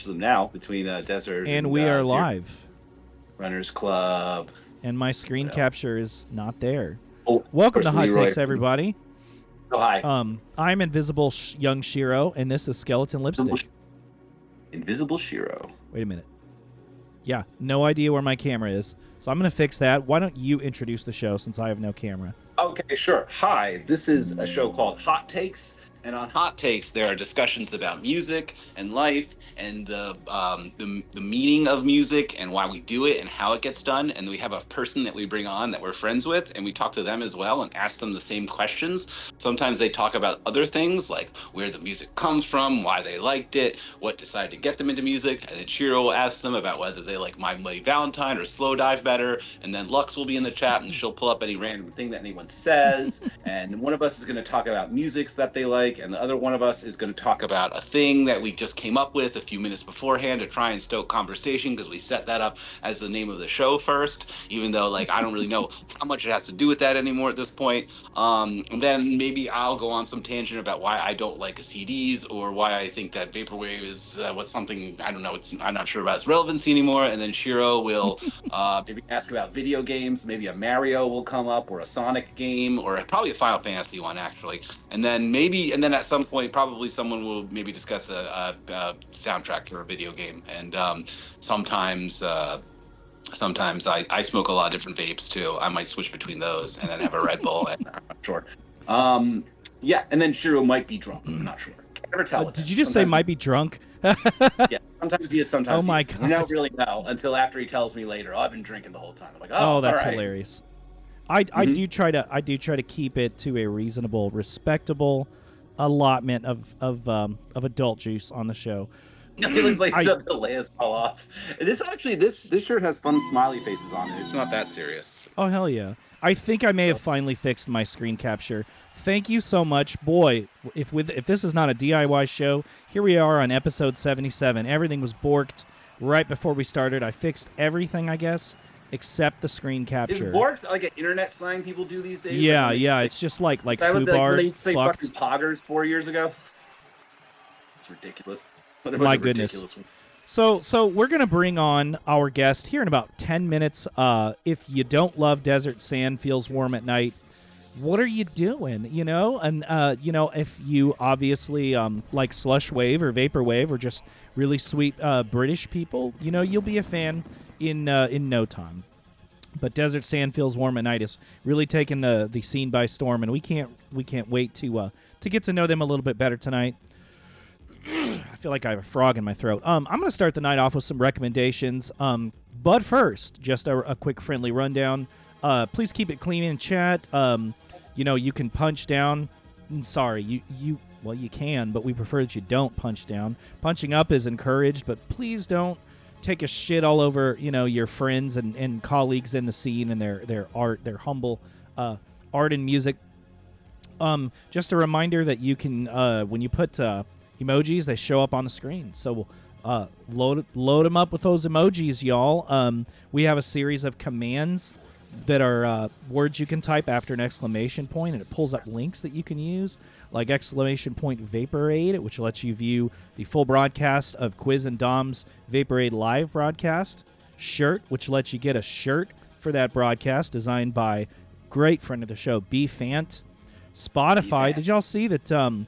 of them now between Desert And we are Zero live. Runners Club. And my screen capture is not there. Oh, Welcome to Hot Leroy. Takes, everybody. Oh, hi. I'm Invisible Young SHIRO, and this is Skeleton Lipstick. Invisible SHIRO. Wait a minute. Yeah, no idea where my camera is, so I'm going to fix that. Why don't you introduce the show since I have no camera? Okay, sure. Hi, this is a show called Hot Takes. And on Hot Takes, there are discussions about music and life and the meaning of music and why we do it and how it gets done. And we have a person that we bring on that we're friends with, and we talk to them as well and ask them the same questions. Sometimes they talk about other things like where the music comes from, why they liked it, what decided to get them into music. And then Shiro will ask them about whether they like My Bloody Valentine or Slow Dive better. And then Lux will be in the chat and she'll pull up any random thing that anyone says. And one of us is going to talk about musics that they like, and the other one of us is going to talk about a thing that we just came up with a few minutes beforehand to try and stoke conversation, because we set that up as the name of the show first, even though like I don't really know how much it has to do with that anymore at this point. And then maybe I'll go on some tangent about why I don't like CDs, or why I think that vaporwave is what's something I don't know. I'm not sure about its relevancy anymore. And then Shiro will maybe ask about video games. Maybe a Mario will come up, or a Sonic game, or probably a Final Fantasy one actually. And then at some point probably someone will maybe discuss a soundtrack for a video game. And sometimes I smoke a lot of different vapes too. I might switch between those and then have a Red Bull. And I'm not sure. Yeah, and then Shiro might be drunk. I'm not sure. Can't ever tell. Did you just say might be drunk? Yeah, sometimes he is, sometimes oh my he is. God. You don't really know until after he tells me later. Oh, I've been drinking the whole time. I'm like, oh that's all right. hilarious. I do try to keep it to a reasonable, respectable allotment of adult juice on the show. It looks like the layers fall off. This shirt has fun smiley faces on it. It's not that serious. Oh hell yeah! I think I may have finally fixed my screen capture. Thank you so much, boy. If this is not a DIY show, here we are on episode 77. Everything was borked right before we started. I fixed everything, I guess, except the screen capture. Is borked like an internet slang people do these days? Yeah, yeah. It's just like foobar. They used to say fucking poggers 4 years ago. It's ridiculous. My goodness. So we're going to bring on our guest here in about 10 minutes. If you don't love desert sand, feels warm at night, what are you doing? You know, and if you obviously like slush wave or vapor wave or just really sweet British people, you'll be a fan in no time. But desert sand feels warm at night is really taking the scene by storm, and we can't wait to get to know them a little bit better tonight. I feel like I have a frog in my throat. I'm going to start the night off with some recommendations. But first, just a quick friendly rundown. Please keep it clean in chat. You can punch down. Sorry, you can, but we prefer that you don't punch down. Punching up is encouraged, but please don't take a shit all over, your friends and colleagues in the scene and their art, their humble art and music. Just a reminder that you can, when you put emojis, they show up on the screen. So load them up with those emojis, y'all. We have a series of commands that are words you can type after an exclamation point, and it pulls up links that you can use, like exclamation point Vaporade, which lets you view the full broadcast of Quiz and Dom's Vaporade live broadcast. Shirt, which lets you get a shirt for that broadcast, designed by great friend of the show, B Fant. Spotify, did y'all see that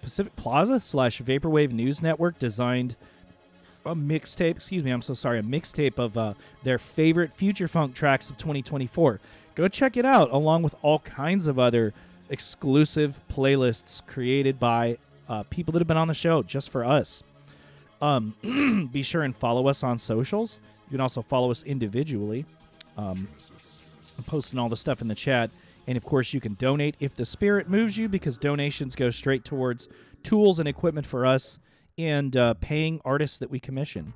Pacific Plaza / Vaporwave News Network designed a mixtape, a mixtape of their favorite future funk tracks of 2024. Go check it out, along with all kinds of other exclusive playlists created by people that have been on the show just for us. Be sure and follow us on socials. You can also follow us individually. I'm posting all the stuff in the chat. And, of course, you can donate if the spirit moves you, because donations go straight towards tools and equipment for us and paying artists that we commission.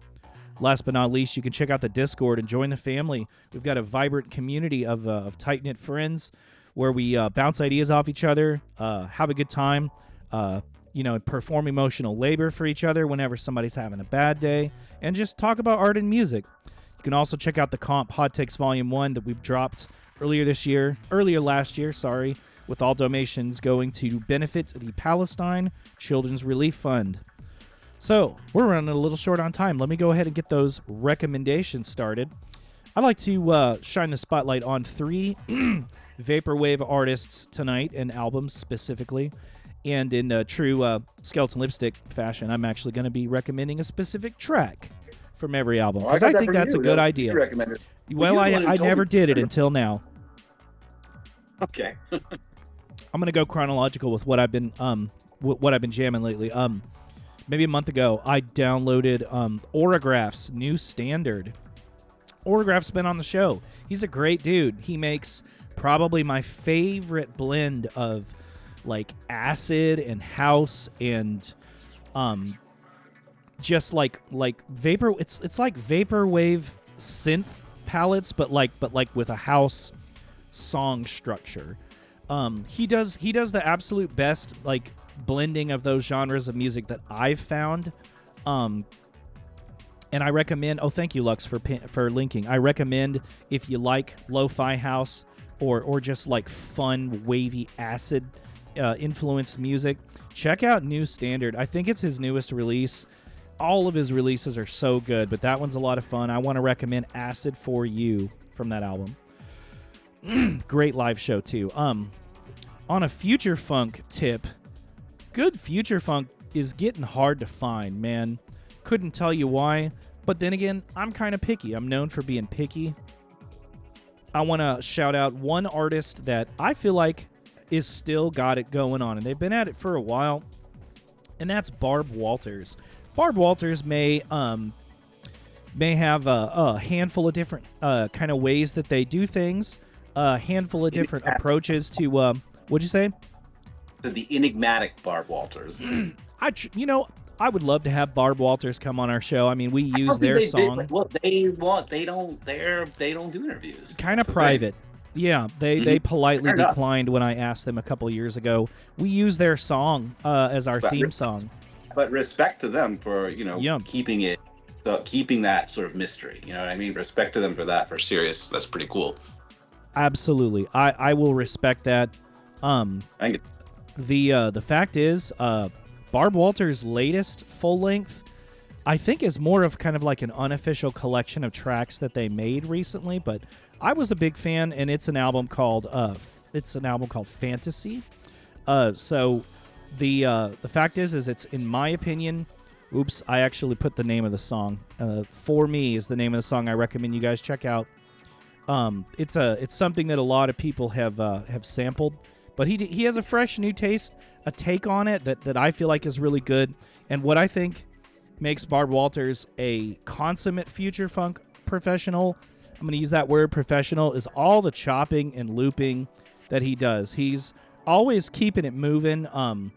Last but not least, you can check out the Discord and join the family. We've got a vibrant community of tight-knit friends where we bounce ideas off each other, have a good time, perform emotional labor for each other whenever somebody's having a bad day, and just talk about art and music. You can also check out the comp Hot Takes Volume 1 that we've dropped earlier last year, with all donations going to benefit the Palestine Children's Relief Fund. So we're running a little short on time. Let me go ahead and get those recommendations started. I'd like to shine the spotlight on 3 vaporwave artists tonight and albums specifically. And in true Skeleton Lipstick fashion, I'm actually going to be recommending a specific track from every album because I think that's a good idea. Well, I never did it until now. Okay. I'm gonna go chronological with what I've been jamming lately. Maybe a month ago, I downloaded Autograph's new standard. Autograph's been on the show. He's a great dude. He makes probably my favorite blend of like acid and house and just like vapor. It's like vaporwave synth palettes, but like with a house song structure. He does the absolute best like blending of those genres of music that I've found. And I recommend, thank you Lux for linking. I recommend if you like lo-fi house or just like fun wavy acid influenced music, check out New Standard. I think it's his newest release. All of his releases are so good, but that one's a lot of fun. I want to recommend Acid for You from that album. Great live show too. On a future funk tip, good future funk is getting hard to find, man. Couldn't tell you why, but then again, I'm kind of picky. I'm known for being picky. I want to shout out one artist that I feel like is still got it going on, and they've been at it for a while, and that's Barb Walters. Barb Walters may have a handful of different kind of ways that they do things, a handful of different approaches to what'd you say? The enigmatic Barb Walters. I would love to have Barb Walters come on our show. I mean, we use their song. They don't do interviews. Kind of private. Yeah, they politely declined when I asked them a couple years ago. We use their song as our theme song. But respect to them for keeping that sort of mystery. You know what I mean? Respect to them for that. For serious, that's pretty cool. Absolutely, I will respect that. The fact is, Barb Walters' latest full length, I think, is more of kind of like an unofficial collection of tracks that they made recently. But I was a big fan, and it's an album called Fantasy. So the fact is it's, in my opinion, oops, I actually put the name of the song. For Me is the name of the song I recommend you guys check out. It's something that a lot of people have sampled, but he has a fresh new taste, a take on it that I feel like is really good. And what I think makes Barb Walters a consummate future funk professional, I'm going to use that word professional, is all the chopping and looping that he does. He's always keeping it moving. And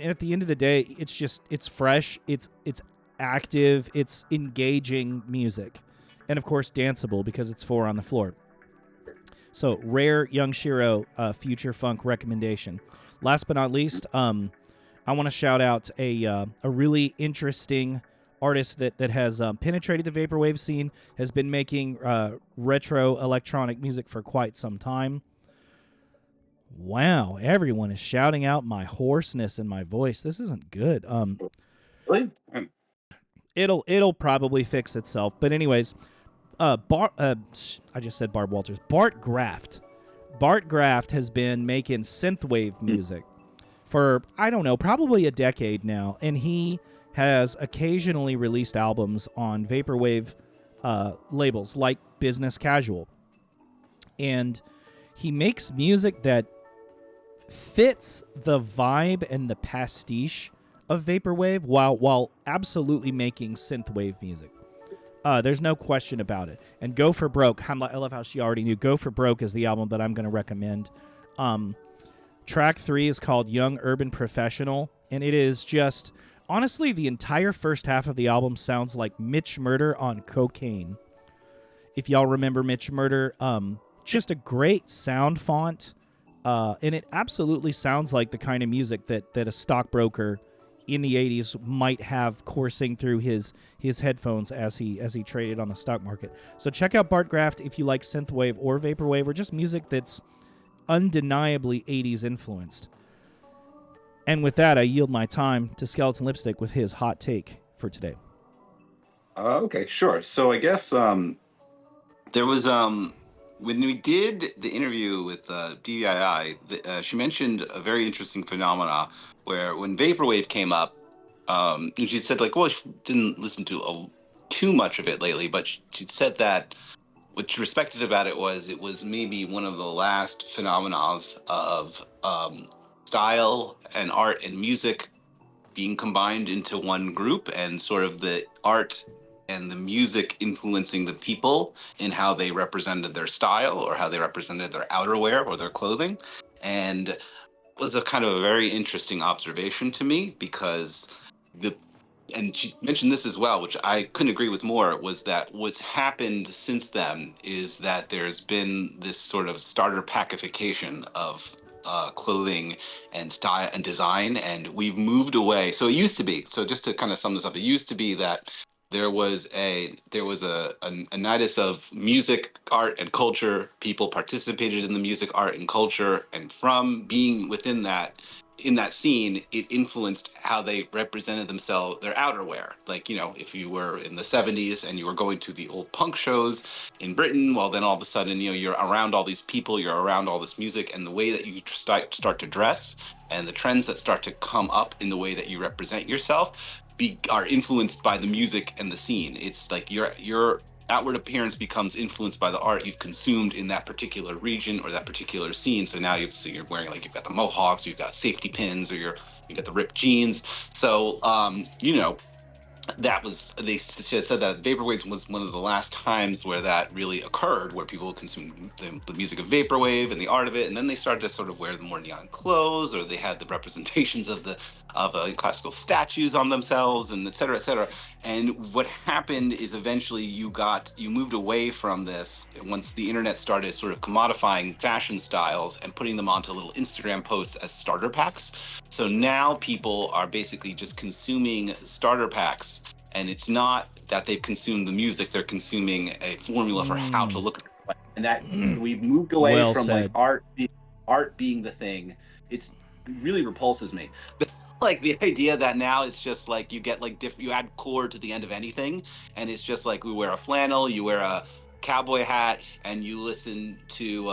at the end of the day, it's fresh, it's active, it's engaging music. And of course, danceable because it's 4 on the floor. So, rare young SHIRO future funk recommendation. Last but not least, I want to shout out a really interesting artist that has penetrated the vaporwave scene, has been making retro electronic music for quite some time. Wow, everyone is shouting out my hoarseness in my voice. This isn't good. Really? It'll probably fix itself. But anyways, I just said Barb Walters. Bart Graft. Bart Graft has been making synthwave music for, I don't know, probably a decade now, and he has occasionally released albums on vaporwave labels like Business Casual. And he makes music that fits the vibe and the pastiche of vaporwave while absolutely making synthwave music. There's no question about it. And Go for Broke, I love how she already knew. Go for Broke is the album that I'm going to recommend. Track 3 is called Young Urban Professional, and it is just, honestly, the entire first half of the album sounds like Mitch Murder on cocaine. If y'all remember Mitch Murder, just a great sound font, and it absolutely sounds like the kind of music that a stockbroker in the 80s might have coursing through his headphones as he traded on the stock market. So check out Bart Graft if you like synthwave or vaporwave or just music that's undeniably 80s influenced. And with that, I yield my time to Skeleton Lipstick with his hot take for today. Okay, sure. So I guess there was when we did the interview with DVII, she mentioned a very interesting phenomena where when vaporwave came up, and she said like, well, she didn't listen to too much of it lately, but she said that what she respected about it was maybe one of the last phenomena of style and art and music being combined into one group, and sort of the art and the music influencing the people in how they represented their style or how they represented their outerwear or their clothing. And it was a kind of a very interesting observation to me, because the and she mentioned this as well, which I couldn't agree with more, was that what's happened since then is that there's been this sort of starter packification of clothing and style and design, and we've moved away. So it used to be. So just to kind of sum this up, it used to be that there was a nidus of music, art, and culture. People participated in the music, art, and culture, and from being within that, in that scene, it influenced how they represented themselves, their outerwear. Like, you know, if you were in the 70s and you were going to the old punk shows in Britain, well, then all of a sudden, you know, you're around all these people, you're around all this music, and the way that you start to dress and the trends that start to come up in the way that you represent yourself are influenced by the music and the scene. It's like your outward appearance becomes influenced by the art you've consumed in that particular region or that particular scene. So now you're wearing, like, you've got the mohawks, you've got safety pins, or you got the ripped jeans. So you know, that was, they said that vaporwave was one of the last times where that really occurred, where people consumed the music of vaporwave and the art of it, and then they started to sort of wear the more neon clothes, or they had the representations of the classical statues on themselves, and et cetera, et cetera. And what happened is eventually you moved away from this once the internet started sort of commodifying fashion styles and putting them onto little Instagram posts as starter packs. So now people are basically just consuming starter packs, and it's not that they've consumed the music, they're consuming a formula for how to look. And that we've moved away Well from said. like art being the thing. It really repulses me. Like the idea that now it's just like you get like you add core to the end of anything, and it's just like we wear a flannel, you wear a cowboy hat, and you listen to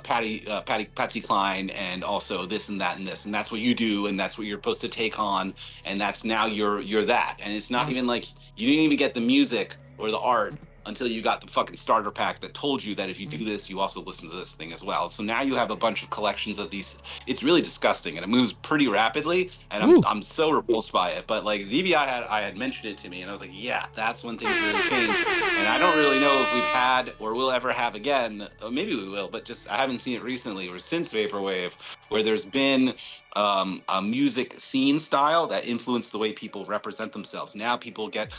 Patsy Cline, and also this and that and this, and that's what you do, and that's what you're supposed to take on, and that's now you're that. And it's not even like you didn't even get the music or the art until you got the fucking starter pack that told you that if you do this, you also listen to this thing as well. So now you have a bunch of collections of these. It's really disgusting, and it moves pretty rapidly, and I'm so repulsed by it. But like I had mentioned it to me, and I was like, yeah, that's when things really change. And I don't really know if we've had or will ever have again. Maybe we will, but just I haven't seen it recently or since vaporwave, where there's been a music scene style that influenced the way people represent themselves. Now people get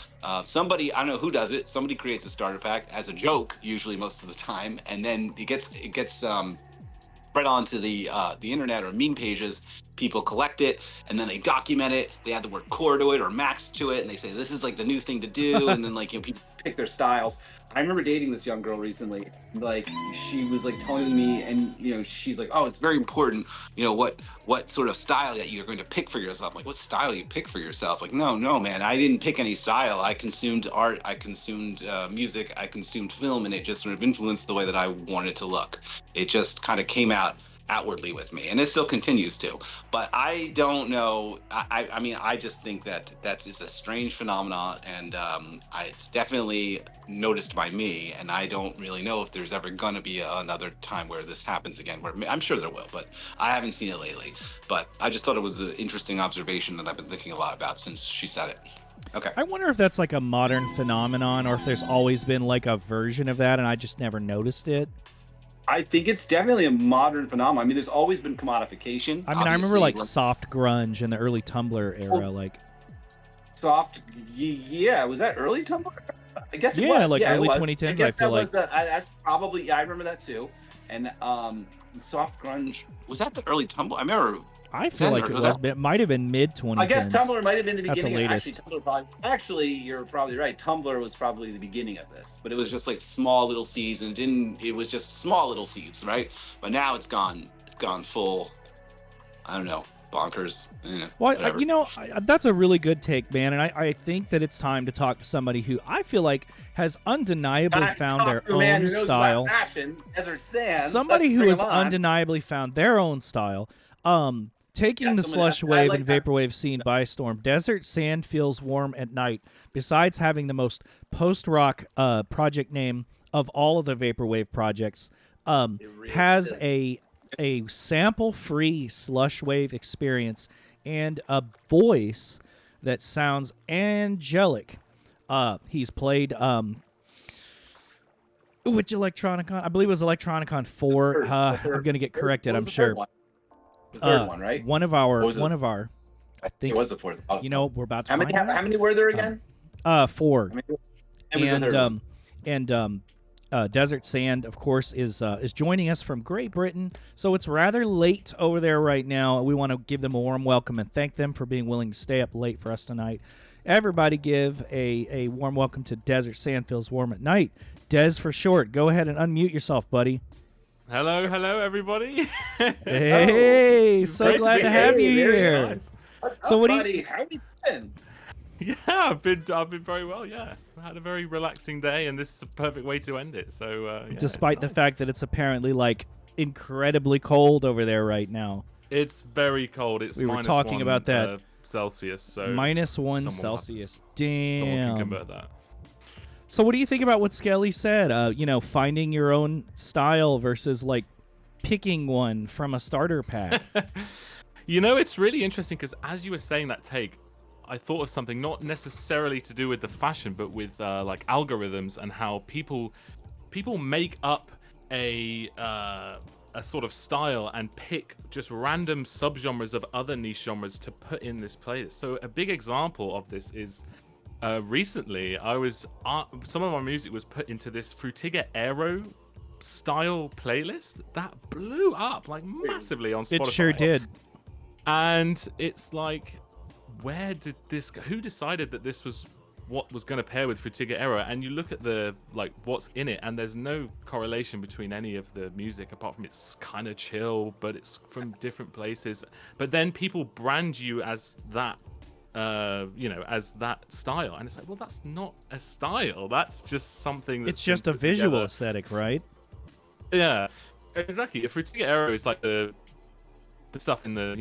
somebody, I don't know who does it. Somebody creates a starter pack as a joke, usually most of the time, and then it gets spread onto the internet or meme pages. People collect it, and then they document it. They add the word core to it or max to it, and they say this is like the new thing to do. And then, like, you know, people pick their styles. I remember dating this young girl recently. Like, she was like telling me, and you know, she's like, "Oh, it's very important, you know, what sort of style that you're going to pick for yourself." I'm like, what style you pick for yourself? Like, no, man, I didn't pick any style. I consumed art, I consumed music, I consumed film, and it just sort of influenced the way that I wanted to look. It just kind of came out outwardly with me, and it still continues to. But I don't know. I mean, I just think that that's just a strange phenomenon, and it's definitely noticed by me. And I don't really know if there's ever going to be another time where this happens again. Where I'm sure there will, but I haven't seen it lately. But I just thought it was an interesting observation that I've been thinking a lot about since she said it. Okay. I wonder if that's like a modern phenomenon, or if there's always been like a version of that, and I just never noticed it. I think it's definitely a modern phenomenon. I mean, there's always been commodification. I mean, I remember like soft grunge in the early Tumblr era, like soft. Yeah, was that early Tumblr? I guess it yeah, was. like Yeah, early 2010s. I feel like that's probably, yeah, I remember that too. And soft grunge, was that the early Tumblr? I remember. I feel like it might have been mid 2010s. I guess Tumblr might have been the beginning. Actually, you're probably right. Tumblr was probably the beginning of this, but it was just like small little seeds, and it was just small little seeds, right? But now it's gone full. I don't know. bonkers. Well, Whatever. that's a really good take, man. And I think that it's time to talk to somebody who I feel like has undeniably found their man own who knows style. about fashion, Desert Sands. Somebody who Bring has him on. undeniably found their own style. Taking the slush wave and vaporwave scene by storm, Desert Sand Feels Warm at Night, besides having the most post-rock project name of all of the vaporwave projects, really has a sample-free slush wave experience and a voice that sounds angelic. He's played which Electronicon? I believe it was Electronicon 4. I'm going to get corrected, I'm sure. The third one, right? One of our. I think it was the fourth. We're about to find out. How many were there again? 4. And Desert Sand, of course, is joining us from Great Britain. So it's rather late over there right now. We want to give them a warm welcome and thank them for being willing to stay up late for us tonight. Everybody give a warm welcome to Desert Sand Feels Warm at Night. Des for short. Go ahead and unmute yourself, buddy. Hello, everybody. Hey, so glad to have you here. Nice. So what buddy? How you been? Yeah, I've been very well. Yeah, I had a very relaxing day, and this is a perfect way to end it. So, despite the fact that it's apparently like incredibly cold over there right now, it's very cold. It's we were talking about that Celsius. So -1 Celsius. Damn. Someone can convert that. So what do you think about what Skelly said? Finding your own style versus like picking one from a starter pack. It's really interesting because as you were saying that take, I thought of something not necessarily to do with the fashion, but with like algorithms and how people make up a sort of style and pick just random subgenres of other niche genres to put in this playlist. So a big example of this is recently some of our music was put into this Frutiger Aero style playlist that blew up like massively on Spotify. It sure did. And it's like, where did this go? Who decided that this was what was going to pair with Frutiger Aero? And you look at the like what's in it, and there's no correlation between any of the music apart from it's kind of chill, but it's from different places. But then people brand you as that as that style, and it's like, well, that's not a style, that's just something that's it's just a visual together. Aesthetic, right? Yeah, exactly. If Frutiger Aero is like the stuff in the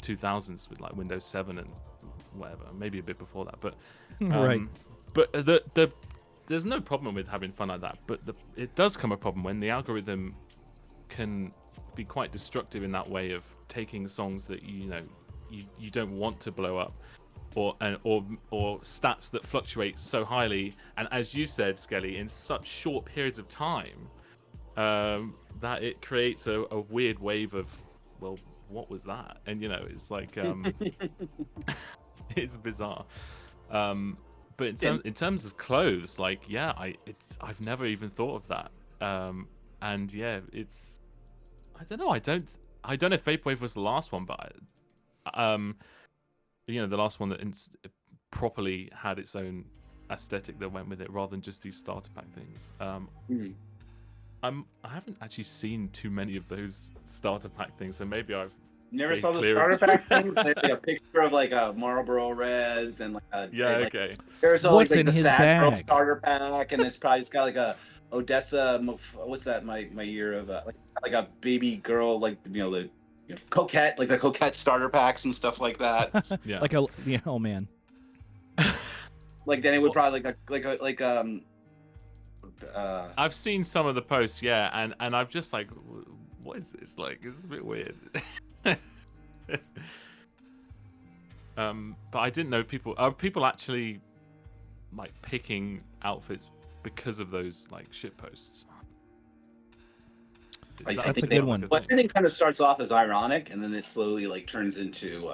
2000s with like Windows 7 and whatever, maybe a bit before that, but right. But there's no problem with having fun like that, but it does come a problem when the algorithm can be quite destructive in that way of taking songs that you don't want to blow up, or stats that fluctuate so highly, and as you said, Skelly, in such short periods of time, that it creates a weird wave of, well, what was that? And it's like it's bizarre. But in terms of clothes, like, yeah, I've never even thought of that. And yeah, it's, I don't know. I don't know if Vaporwave was the last one, but the last one that properly had its own aesthetic that went with it, rather than just these starter pack things. I haven't actually seen too many of those starter pack things, so maybe I've never saw the starter pack things. They have like a picture of like a Marlboro Reds and like okay. There's what's like in the his Sad bag? Girl starter pack, and it's probably got like a Odessa. What's that? My year of like a baby girl, like the coquette, like the coquette starter packs and stuff like that. Yeah. Oh man. Like then it would probably I've seen some of the posts, yeah, and I'm just like, what is this? Like, it's a bit weird. But I didn't know people actually like picking outfits because of those like shit posts. That's a good one. But everything kind of starts off as ironic, and then it slowly like turns into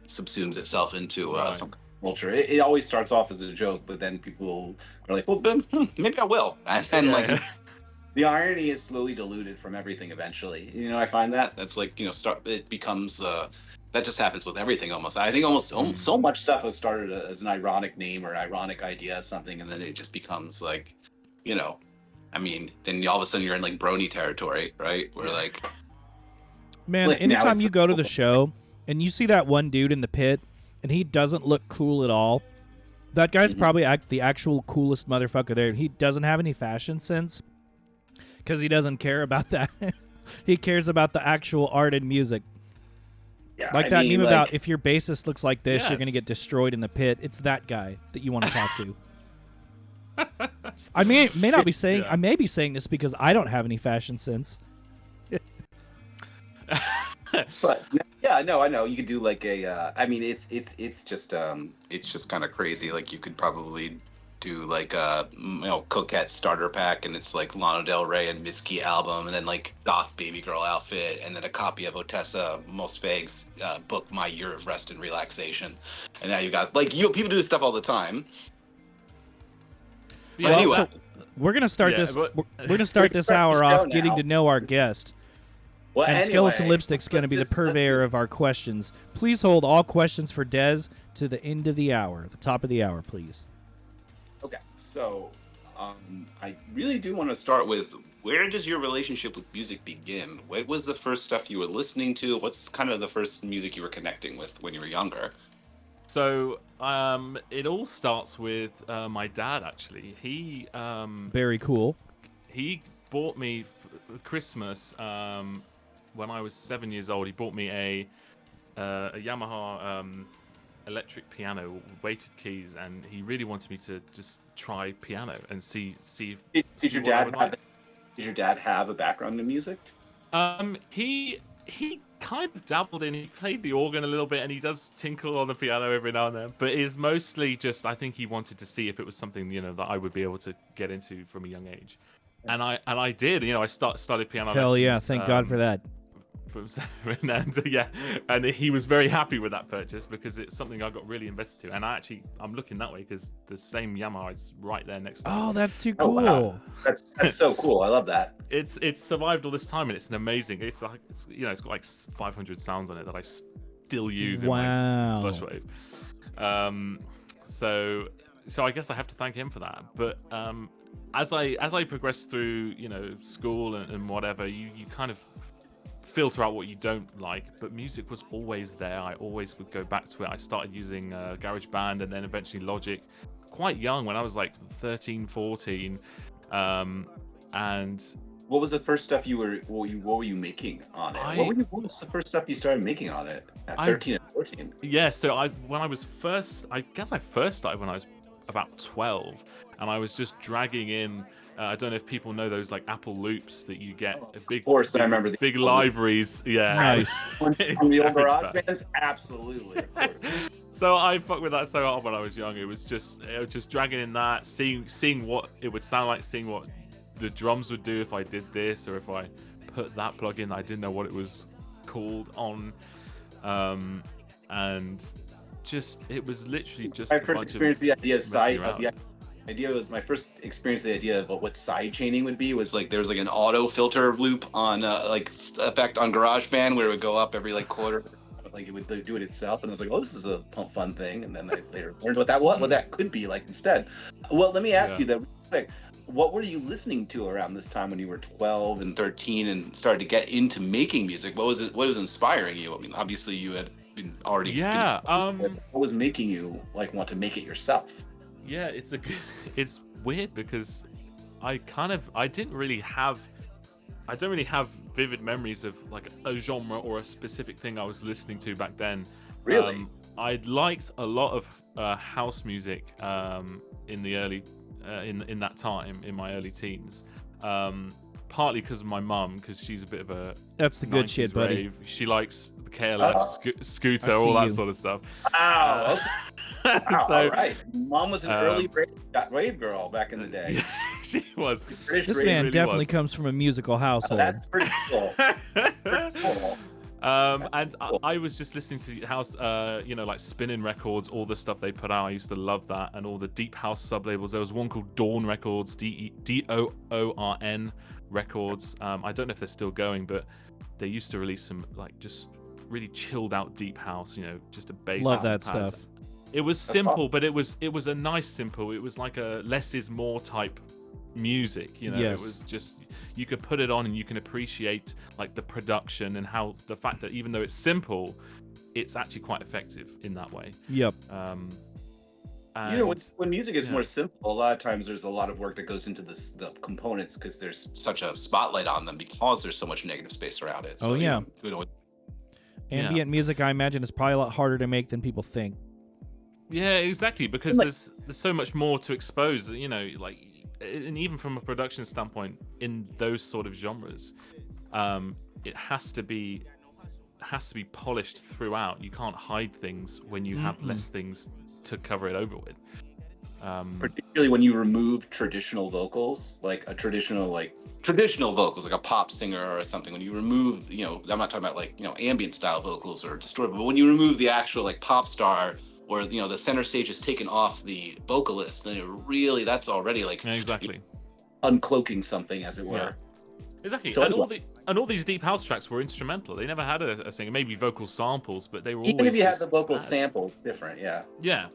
subsumes itself into some culture. It always starts off as a joke, but then people are like, well, maybe I will, and then the irony is slowly diluted from everything eventually. I find that's like it becomes that just happens with everything almost. I think almost so much stuff was started as an ironic name or ironic idea, something, and then it just becomes like, then all of a sudden you're in like brony territory, right? Where like, man, anytime you go to the show and you see that one dude in the pit, and he doesn't look cool at all. That guy's probably the actual coolest motherfucker there. He doesn't have any fashion sense because he doesn't care about that. He cares about the actual art and music. Yeah, Like that meme about if your bassist looks like this, you're going to Yes. get destroyed in the pit. It's that guy that you want to talk to. I may not be saying Yeah. I may be saying this because I don't have any fashion sense. But yeah, no, I know you could do like a. I mean, it's just kind of crazy. Like you could probably do like a Coquette starter pack, and it's like Lana Del Rey and Mitski album, and then like Goth Baby Girl outfit, and then a copy of Otessa Mosfeg's book My Year of Rest and Relaxation, and now you got like people do this stuff all the time. Yeah, Well, anyway. so we're gonna start Yeah, this. but- We're gonna start this We're gonna hour start off the show getting now. to know our guest. Well, And anyway, Skeleton Lipstick's going to be the purveyor of our questions. Please hold all questions for Dez to the end of the hour, the top of the hour, please. Okay, so I really do want to start with, where does your relationship with music begin? What was the first stuff you were listening to? What's kind of the first music you were connecting with when you were younger? So it all starts with my dad. Actually, Very cool. he bought me for Christmas when I was 7 years old. He bought me a Yamaha electric piano with weighted keys, and he really wanted me to just try piano and see. Did see your what I dad would have? like. Did your dad have a background in music? He kind of dabbled in. He played the organ a little bit, and he does tinkle on the piano every now and then. But it's mostly just, I think he wanted to see if it was something that I would be able to get into from a young age. And I did. I started piano. Hell yeah, lessons, thank God for that. From seven, and he was very happy with that purchase because it's something I got really invested to. And I'm looking that way because the same Yamaha is right there next to me. Oh, that's too Oh, cool. wow. That's so cool. I love that. It's survived all this time, and it's an amazing. It's like it's got like 500 sounds on it that I still use in Wow. my slush wave. So I guess I have to thank him for that. But as I progress through school and whatever, you kind of filter out what you don't like, but music was always there. I always would go back to it. I started using GarageBand and then eventually Logic quite young, when I was like 13, 14. And What was the first stuff what were you making on it? What was the first stuff you started making on it at 13 and 14? yeah, so I guess I first started when I was about 12, and I was just dragging in. I don't know if people know those like Apple loops that you get. Of course, I remember the big Apple libraries. Yeah, Nice. From the old garage bands? Absolutely, of course. So I fucked with that so hard when I was young. It was just dragging in that, seeing what it would sound like, seeing what the drums would do if I did this, or if I put that plug in. I didn't know what it was called on, and just it was literally just My first experience with the idea of my first experience the idea of what side chaining would be was like there was like an auto filter loop on like effect on GarageBand where it would go up every like quarter, like it would do it itself, and I was like, oh, this is a fun thing. And then I later learned what that could be like instead. Well, let me ask you that real quick. What were you listening to around this time when you were 12 and 13 and started to get into making music? What was inspiring you? I mean, obviously you had been already what was making you like want to make it yourself? Yeah, it's weird because I don't really have vivid memories of like a genre or a specific thing I was listening to back then. Really? I liked a lot of house music in the early in that time in my early teens. Partly because of my mum, because she's a bit of a That's the good shit, buddy. rave. She likes the KLF, Scooter, all that sort of stuff. Wow. Wow, So, all right. Mom was an early rave girl back in the day. she was. This man really definitely was. comes from a musical household. That's pretty cool. Cool. And cool. I was just listening to house, like spinning records, all the stuff they put out. I used to love that, and all the deep house sub-labels. There was one called Dawn Records, DOORN Records. I don't know if they're still going, but they used to release some like just really chilled out deep house. Just a bass. Love that and pads. stuff. It was That's simple, awesome. but it was a nice simple. It was like a less is more type music. It Yes. was just, you could put it on and you can appreciate like the production and how the fact that even though it's simple, it's actually quite effective in that way. Yep. When music is yeah. more simple, a lot of times there's a lot of work that goes into the components because there's such a spotlight on them because there's so much negative space around it. So, yeah. Yeah. Ambient music, I imagine, is probably a lot harder to make than people think. Yeah, exactly, because there's so much more to expose, like, and even from a production standpoint in those sort of genres, it has to be polished throughout. You can't hide things when you have less things to cover it over with. Particularly when you remove traditional vocals, like traditional vocals, like a pop singer or something. When you remove, I'm not talking about ambient style vocals or distorted, but when you remove the actual like pop star, or the center stage is taken off the vocalist, then that's already like exactly uncloaking something, as it were. Yeah. Exactly. So and all these deep house tracks were instrumental. They never had a singer, maybe vocal samples, but they were even always if you had the vocal ads. samples, different. Yeah. Yeah.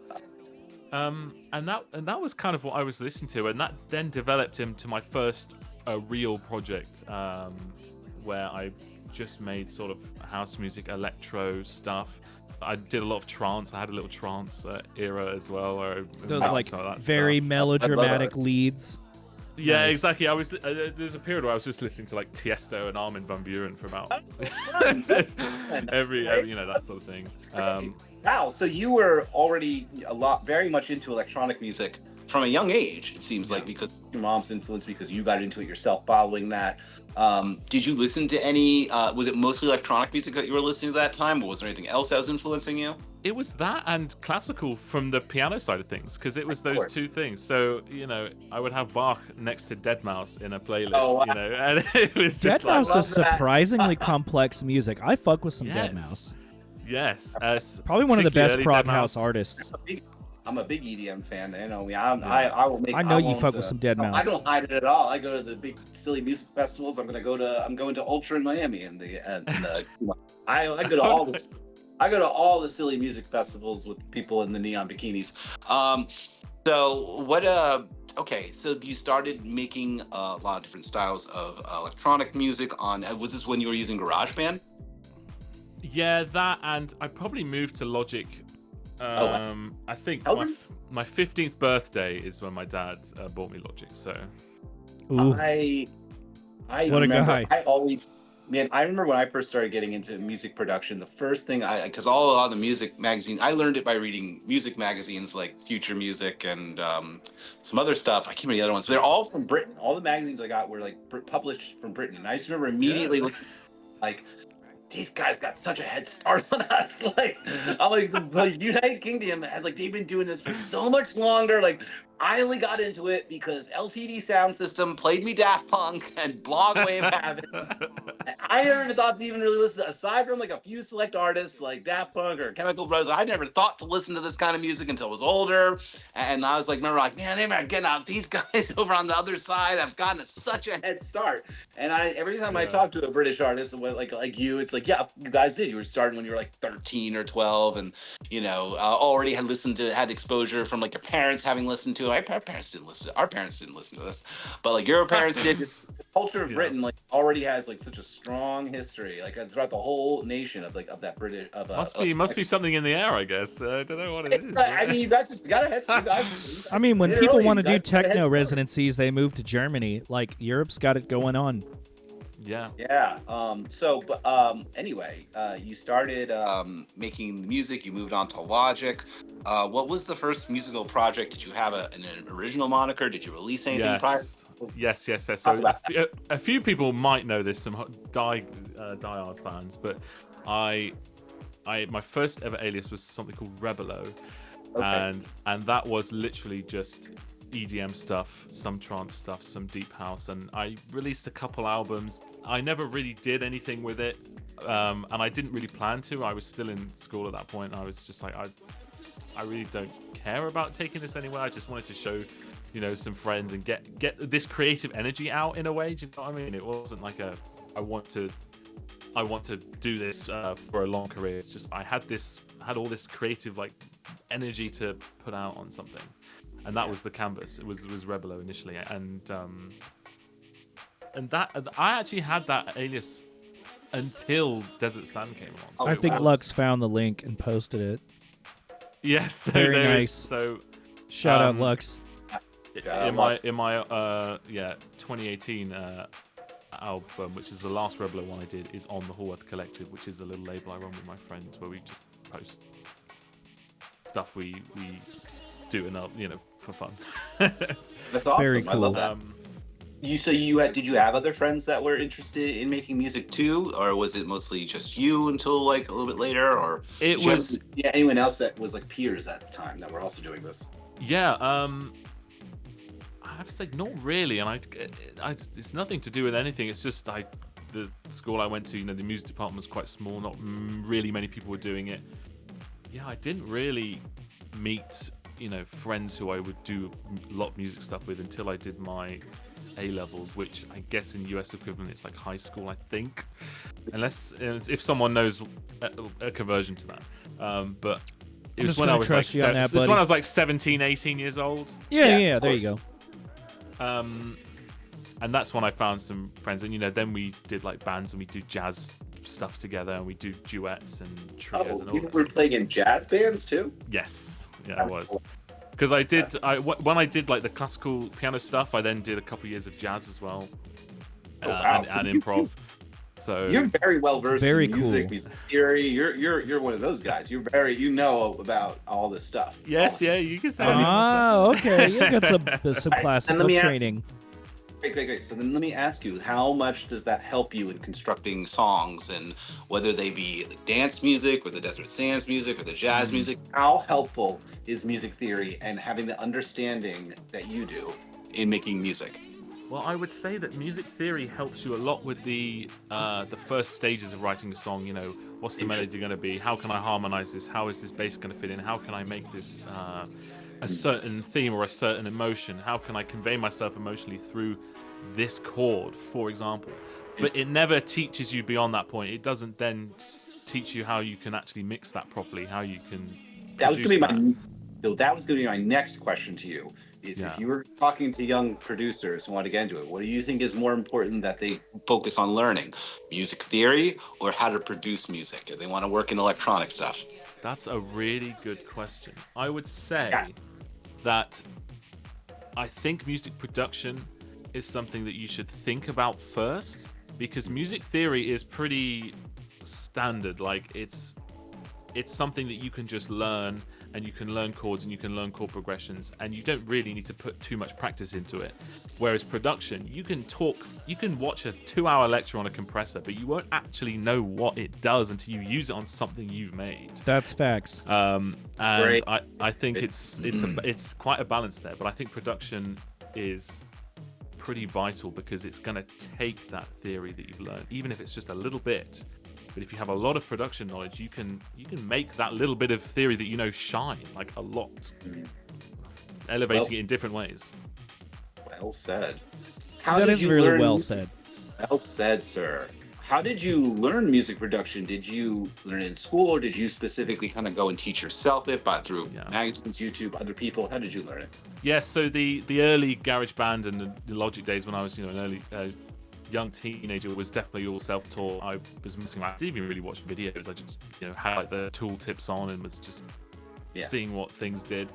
And that was kind of what I was listening to, and that then developed into my first real project, where I just made sort of house music, electro stuff. I did a lot of trance. I had a little trance era as well. Those like very melodramatic leads. Yeah, nice. Exactly. I was there's a period where I was just listening to like Tiesto and Armin van Buuren for about every that sort of thing. Wow, so you were already very much into electronic music from a young age, it seems like, because your mom's influence, because you got into it yourself following that. Did you listen to any, was it mostly electronic music that you were listening to that time, or was there anything else that was influencing you? It was that and classical from the piano side of things, because it was those two things. So, I would have Bach next to Deadmau5 in a playlist, and it was just Deadmau5 is surprisingly complex music. I fuck with some Deadmau5. Yes. Probably one of the best prog house artists. I'm a big EDM fan. I will make. I know you fuck with some Deadmau5. I don't hide it at all. I go to the big silly music festivals. I'm going to Ultra in Miami, I go to all the I go to all the silly music festivals with people in the neon bikinis. So what? Okay, so you started making a lot of different styles of electronic music on. Was this when you were using GarageBand? Yeah, that, and I probably moved to Logic. I think my 15th birthday is when my dad bought me Logic. So, I what remember, a guy! I remember when I first started getting into music production. The first thing because a lot of the music magazines, I learned it by reading music magazines like Future Music and some other stuff. I can't remember the other ones. But they're all from Britain. All the magazines I got were like published from Britain, and I just remember immediately looking like, these guys got such a head start on us. Like, I'm like, the United Kingdom had they've been doing this for so much longer. Like, I only got into it because LCD Sound System played me Daft Punk and Blogwave Habits. I never thought to even really listen to, aside from a few select artists like Daft Punk or Chemical Brothers. I never thought to listen to this kind of music until I was older. And I was man, they were getting out. These guys over on the other side have gotten such a head start. And every time I talk to a British artist like you, it's yeah, you guys did. You were starting when you were 13 or 12, and already had exposure from your parents having listened to it. Our parents didn't listen. Our parents didn't listen to this, but your parents did. The culture of Britain already has such a strong history throughout the whole nation of that British. Must be something in the air, I guess. I don't know what it is. I mean, that's just gotta have some guys. I mean, when people want to do techno residencies, they move to Germany. Europe's got it going on. Yeah. Yeah. Anyway, you started making music. You moved on to Logic. What was the first musical project? Did you have an original moniker? Did you release anything prior? Yes. So a few people might know this, some diehard fans, but my first ever alias was something called Rebelo, and that was literally just EDM stuff, some trance stuff, some deep house, and I released a couple albums. I never really did anything with it, and I didn't really plan to. I was still in school at that point. I was just I really don't care about taking this anywhere. I just wanted to show, some friends and get this creative energy out in a way. Do you know what I mean? It wasn't I want to do this for a long career. It's just I had all this creative energy to put out on something. And that was the canvas. It was Rebelo initially, and that I actually had that alias until Desert Sand came along. So I it think was, Lux found the link and posted it. Yes, so Very there is- nice. so Shout out Lux. in my 2018 album, which is the last Rebelo one I did, is on the Hallworth Collective, which is a little label I run with my friends where we just post stuff we do and for fun. That's awesome. Very I love cool. that. Did you have other friends that were interested in making music too, or was it mostly just you until like a little bit later, or It was anyone else that was like peers at the time that were also doing this? Yeah, I have to say not really, and it's nothing to do with anything. It's just the school I went to, the music department was quite small. Not really many people were doing it. Yeah, I didn't really meet friends who I would do a lot of music stuff with until I did my A levels, which I guess in US equivalent it's like high school, I think, unless if someone knows a conversion to that. But it was when I was like when I was like 17, 18 years old. Yeah, there you go. And that's when I found some friends, and then we did like bands and we do jazz stuff together, and we do duets and trios and all You that were stuff. playing in jazz bands too? Yes, yeah, I was. Because when I did like the classical piano stuff, I then did a couple of years of jazz as well, and improv. So you're very well versed Very in music, cool. music theory. You're one of those guys. You know about all this stuff. Yes, Awesome. yeah, you can say anything. Okay. You got some classical me ask- training. Great. So then let me ask you, how much does that help you in constructing songs, and whether they be the dance music or the Desert Sands music or the jazz music? How helpful is music theory and having the understanding that you do in making music? Well, I would say that music theory helps you a lot with the first stages of writing a song. What's the melody going to be? How can I harmonize this? How is this bass going to fit in? How can I make this a certain theme or a certain emotion? How can I convey myself emotionally through this chord, for example? But it never teaches you beyond that point. It doesn't then teach you how you can actually mix that properly, how you can That was going to be produce that was going to be my next question to you. Is Yeah. if you were talking to young producers who want to get into it, what do you think is more important that they focus on learning? Music theory or how to produce music? If they want to work in electronic stuff? That's a really good question. I would say that I think music production is something that you should think about first, because music theory is pretty standard. Like it's something that you can just learn, and you can learn chords and you can learn chord progressions, and you don't really need to put too much practice into it. Whereas production, you can watch a 2-hour lecture on a compressor, but you won't actually know what it does until you use it on something you've made. That's facts. And Great. I think it's quite a balance there, but I think production is pretty vital, because it's going to take that theory that you've learned, even if it's just a little bit. But if you have a lot of production knowledge, you can make that little bit of theory that shine like a lot, elevating it in different ways. Well said. That is really well said. Well said, sir. How did you learn music production? Did you learn it in school, or did you specifically kind of go and teach yourself it through magazines, YouTube, other people? How did you learn it? Yes, so the early garage band and the Logic days, when I was an early young teenager, was definitely all self-taught. I was missing out. I didn't even really watch videos. I just had like the tool tips on and was just seeing what things did.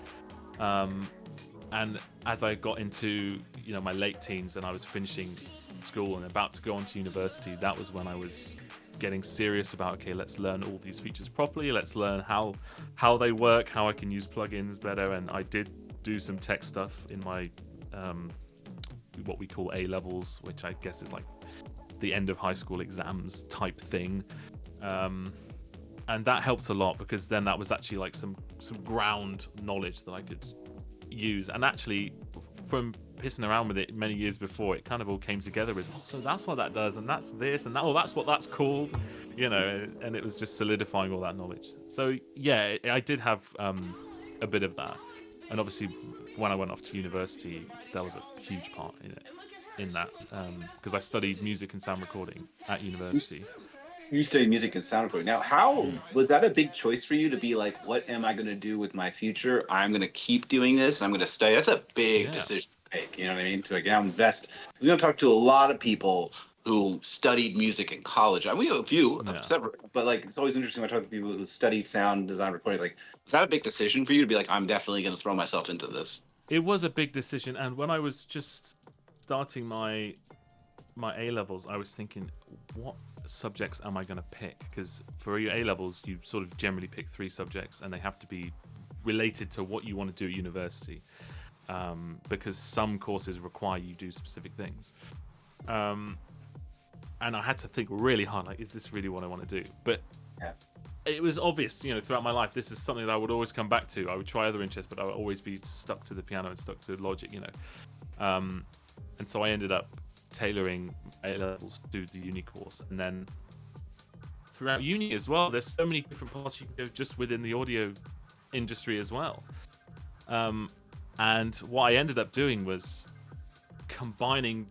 And as I got into my late teens and I was finishing school and about to go on to university, that was when I was getting serious about, okay, let's learn all these features properly. Let's learn how they work, how I can use plugins better. And I did do some tech stuff in my what we call A levels, which I guess is like the end of high school exams type thing. And that helped a lot, because then that was actually like some ground knowledge that I could use. And actually, from pissing around with it many years before, it kind of all came together as, so that's what that does, and that's this, and that's what that's called, and it was just solidifying all that knowledge. So yeah, I did have a bit of that. And obviously, when I went off to university, that was a huge part in that, because I studied music and sound recording at university. You studied music and sound recording. Now, how was that a big choice for you to be like, what am I going to do with my future? I'm going to keep doing this. I'm going to study. That's a big decision to make. You know what I mean? To invest. We're going to talk to a lot of people who studied music in college. We have a few, Yeah. several, but like it's always interesting when I talk to people who studied sound design recording. Like, was that a big decision for you to be like, I'm definitely going to throw myself into this? It was a big decision, and when I was just starting my A levels, I was thinking, what subjects am I going to pick? Because for your A levels, you sort of generally pick 3 subjects, and they have to be related to what you want to do at university. Because some courses require you do specific things. And I had to think really hard, like, is this really what I want to do? But Yeah. it was obvious, throughout my life, this is something that I would always come back to. I would try other interests, but I would always be stuck to the piano and stuck to Logic, And so I ended up tailoring A levels to the uni course. And then throughout uni as well, there's so many different paths you can go just within the audio industry as well. And what I ended up doing was combining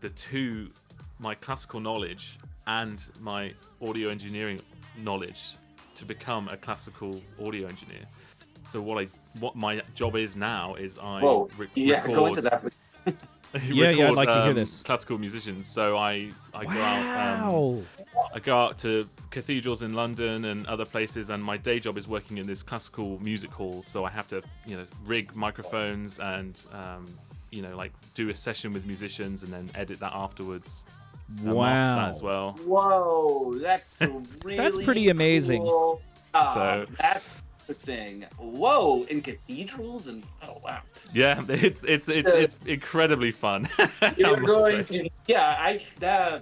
my classical knowledge and my audio engineering knowledge to become a classical audio engineer. So what my job is now is I Whoa. record. Go into that. I'd like to hear this. Classical musicians. So I Wow. go out to cathedrals in London and other places, and my day job is working in this classical music hall. So I have to rig microphones and like do a session with musicians and then edit that afterwards. Master that as well. Whoa, that's really That's pretty amazing. Cool. So That's interesting. Whoa, in cathedrals and oh wow. Yeah, it's incredibly fun. You're going to, the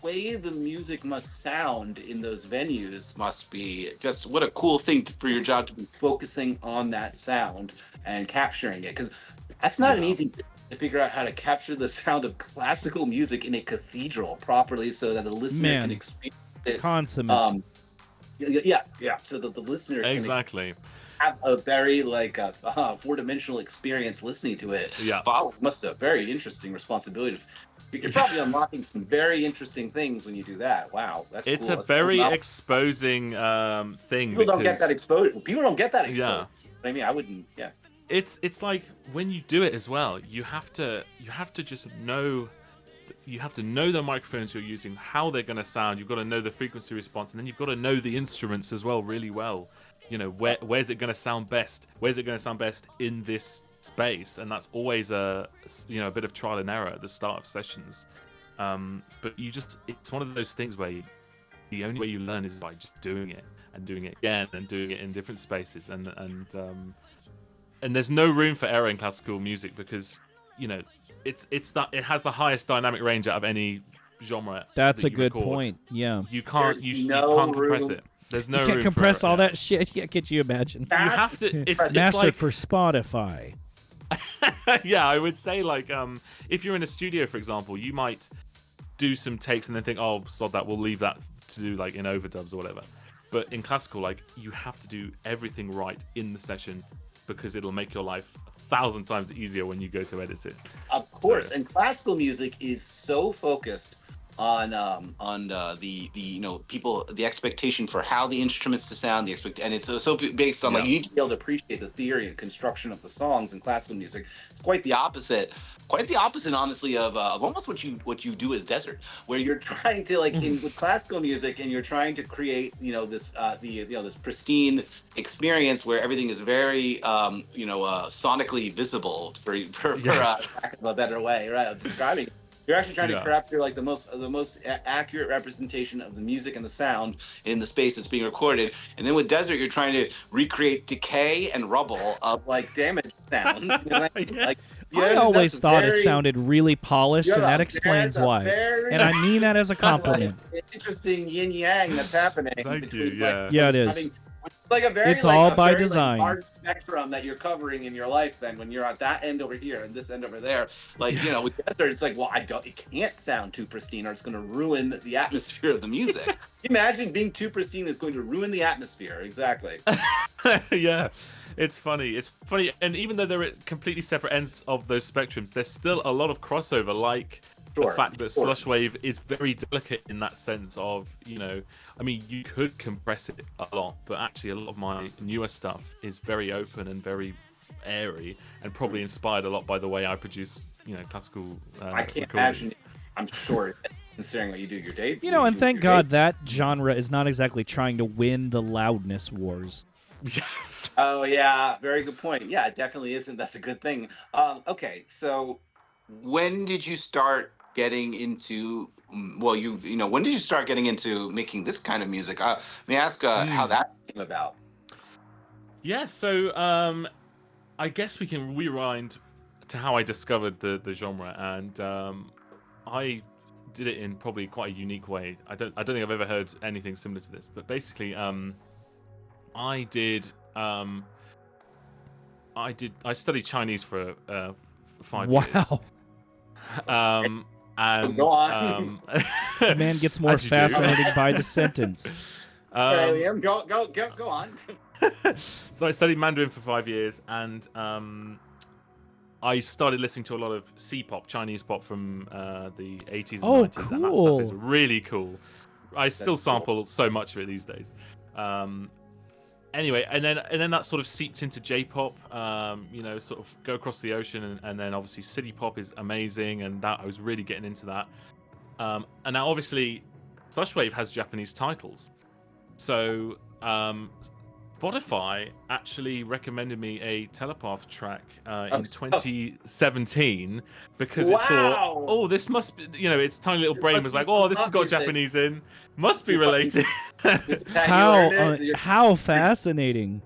way the music must sound in those venues must be just what a cool thing for your job to be focusing on that sound and capturing it, because that's not an easy thing to figure out how to capture the sound of classical music in a cathedral properly so that a listener can experience it. Consummate. So that the listener can exactly have a very four-dimensional experience listening to it. Yeah, must have a very interesting responsibility. You're probably unlocking some very interesting things when you do that. Wow, that's it's cool. a very exposing thing. People don't get that exposure. People don't get that exposure. Yeah. I mean, I wouldn't. Yeah. It's like when you do it as well, you have to just know. You have to know the microphones you're using, how they're going to sound. You've got to know the frequency response, and then you've got to know the instruments as well really well. Where's it going to sound best? Where's it going to sound best in this space? And that's always a bit of trial and error at the start of sessions. But it's one of those things where the only way you learn is by just doing it and doing it again and doing it in different spaces. And there's no room for error in classical music because it has the highest dynamic range out of any genre. That's that a you good record. point. Yeah. You can't compress it. There's no you can't room compress for all it, that shit. Yeah, could you imagine? You have to. It's mastered like, for Spotify. yeah, I would say if you're in a studio, for example, you might do some takes and then think, oh, sod that, we'll leave that to do in overdubs or whatever. But in classical, you have to do everything right in the session because it'll make your life 1,000 times easier when you go to edit it. Of course, and classical music is so focused on the expectation for how the instruments to sound, and it's so based on you need to be able to appreciate the theory and construction of the songs in classical music. It's quite the opposite, honestly, of almost what you do as Desert, where you're trying to with classical music, and you're trying to create this this pristine experience where everything is very sonically visible for lack of a better way, right, of describing it. You're actually trying to capture the most accurate representation of the music and the sound in the space that's being recorded. And then with Desert, you're trying to recreate decay and rubble of damaged sounds. I always thought it sounded really polished, and that explains why. And I mean that as a compliment. Interesting yin yang that's happening. Thank you. Yeah. Yeah, it is. It's all by design. Large spectrum that you're covering in your life. Then when you're at that end over here and this end over there, with Desert, it's it can't sound too pristine, or it's going to ruin the atmosphere of the music. Imagine being too pristine is going to ruin the atmosphere. Exactly. Yeah, it's funny. And even though they're at completely separate ends of those spectrums, there's still a lot of crossover. The fact that slush wave is very delicate in that sense of, you could compress it a lot, but actually a lot of my newer stuff is very open and very airy, and probably inspired a lot by the way I produce, classical I can't recordings. imagine. I'm sure considering what you do your day. You know, what and you do thank your God day. that genre is not exactly trying to win the loudness wars. Yes. Oh yeah, very good point. Yeah, it definitely isn't. That's a good thing. Okay, so when did you start getting into? Well, you know, when did you start getting into making this kind of music? May I ask how Mm. that came about? Yeah, so I guess we can rewind to how I discovered the genre, and I did it in probably quite a unique way. I don't think I've ever heard anything similar to this, but basically, I did um, I studied Chinese for 5 years, Wow. um, Go and on. The man gets more as you do. fascinating by the sentence. Sorry, um, Liam. Go on. so I studied Mandarin for 5 years, and I started listening to a lot of C-pop, Chinese pop from the 80s and Oh, 90s, and that stuff is cool. really cool. I still That's cool. sample so much of it these days. Um, anyway, and then that sort of seeped into J-pop. You know, sort of go across the ocean, and then obviously city pop is amazing, and that I was really getting into that. And now obviously, Slushwave has Japanese titles, so Spotify actually recommended me a Telepath track Oh, in 2017 because it thought, wow. oh, this must be, you know, its tiny little This brain must was be like, oh, some this has pop got music. Japanese in, must be You're fucking- related. This is how you learned it. How fascinating.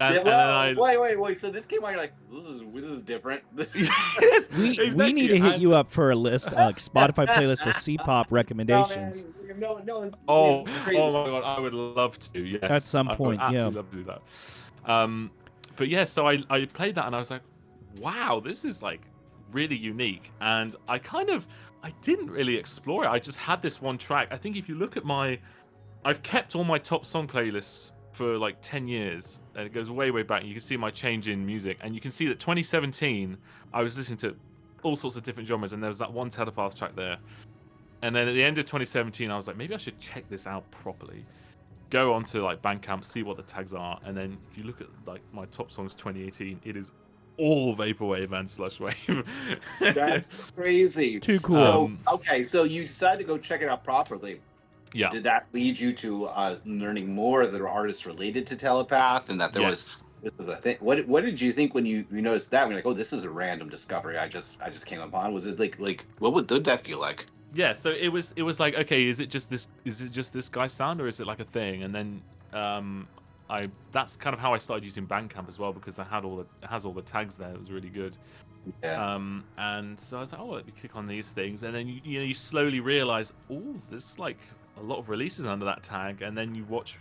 And Yeah, then I, wait. So this came out. You're like, this is different. yes, We exactly. need to hit And you up for a list, Spotify playlist of C-pop recommendations. No, it's oh crazy. my god, I would love to. Yes, At some I would point, yeah. absolutely love to do that. But yeah, so I played that and I was like, wow, this is like really unique. And I didn't really explore it. I just had this one track. I think if you look at I've kept all my top song playlists for like 10 years, and it goes way back. You can see my change in music, and you can see that 2017 I was listening to all sorts of different genres, and there was that one Telepath track there. And then at the end of 2017 I was like, maybe I should check this out properly, go onto like Bandcamp, see what the tags are, and then if you look at like my top songs 2018, it is all vaporwave and slushwave. That's crazy. Too cool. So okay, so you decided to go check it out properly. Yeah. Did that lead you to learning more that there were artists related to Telepath, and that there Yes. was this was a thing? What did you think when you noticed that? When you're like, oh, this is a random discovery I just came upon. Was it like what did that feel like? Yeah, so it was like, okay, is it just this guy's sound, or is it like a thing? And then that's kind of how I started using Bandcamp as well, because it has all the tags there. It was really good. Yeah. And so I was like, oh, let me click on these things, and then you slowly realize, oh, there's like a lot of releases under that tag, and then you watch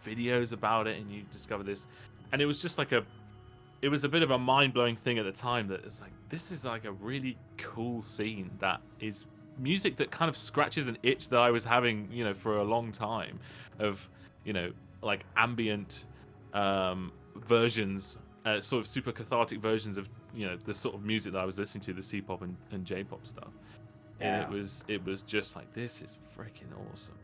videos about it and you discover this, and it was just like it was a bit of a mind-blowing thing at the time, that it's like, this is like a really cool scene that is music that kind of scratches an itch that I was having, for a long time, of, like ambient versions, sort of super cathartic versions of, the sort of music that I was listening to, the C-pop and J-pop stuff. Yeah. And it was just like, this is freaking awesome.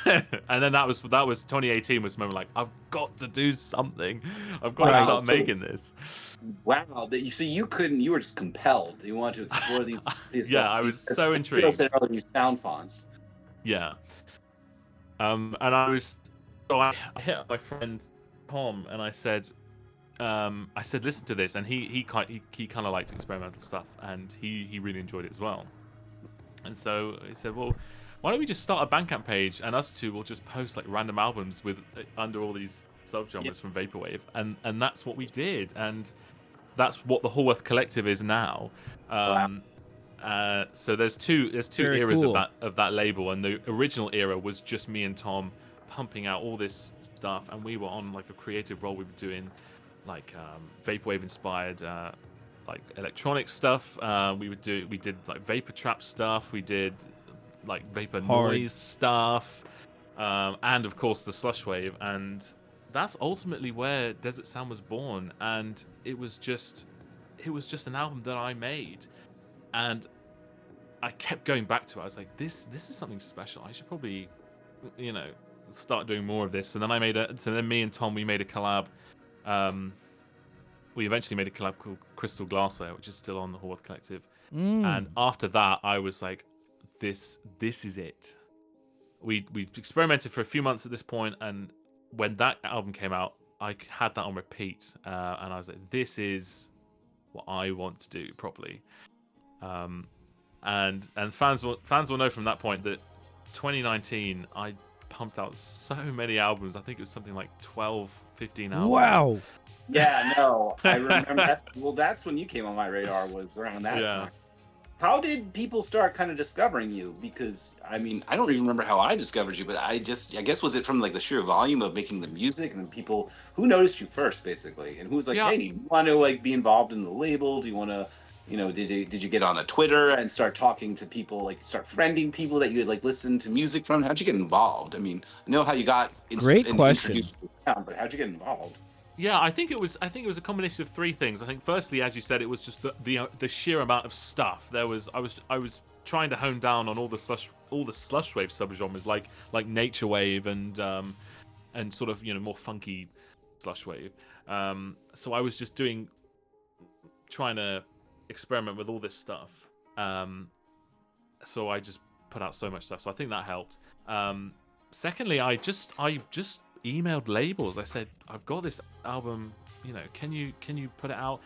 And then that was 2018 was the moment, like, I've got to do something. I've got to Wow, start so- making this. Wow. So you couldn't. You were just compelled. You wanted to explore these. Yeah, I was so intrigued. These sound fonts. Yeah. And I hit up my friend Tom, and I said, listen to this, and he kind of liked experimental stuff, and he really enjoyed it as well. And so he said, well, why don't we just start a Bandcamp page, and us two will just post like random albums with under all these subgenres from vaporwave, and that's what we did, and that's what the Hallworth Collective is now. So there's two Very eras cool. of that label, and the original era was just me and Tom pumping out all this stuff, and we were on like a creative role. We were doing like vaporwave inspired like electronic stuff. We did like vapor trap stuff. We did like vapor noise stuff, and of course the slushwave. And that's ultimately where Desert Sound was born. And it was just an album that I made, and I kept going back to it. I was like, this is something special. I should probably, start doing more of this. And then so then me and Tom, we made a collab. We eventually made a collab called Crystal Glassware, which is still on the Hallworth Collective. And after that, I was like, this is it. We experimented for a few months at this point, and when that album came out, I had that on repeat, and I was like, this is what I want to do properly. And fans will know from that point that 2019 I pumped out so many albums. I think it was something like 12, 15 albums. Wow. Yeah, no, I remember. That's when you came on my radar, was around that time. How did people start kind of discovering you? Because I mean, I don't even remember how I discovered you, but I guess, was it from like the sheer volume of making the music, and people who noticed you first, basically, and who was like, hey, do you want to like be involved in the label? Do you want to, did you get on a Twitter and start talking to people, like start friending people that you had like listened to music from? How'd you get involved? I mean, I know how you got introduced to the sound, but how'd you get involved? Yeah, I think it was a combination of three things. I think firstly, as you said, it was just the sheer amount of stuff. I was trying to hone down on all the slush wave subgenres like nature wave and sort of more funky slush wave. So I was just trying to experiment with all this stuff. So I just put out so much stuff. So I think that helped. Secondly, I just emailed labels. I said, I've got this album, can you put it out?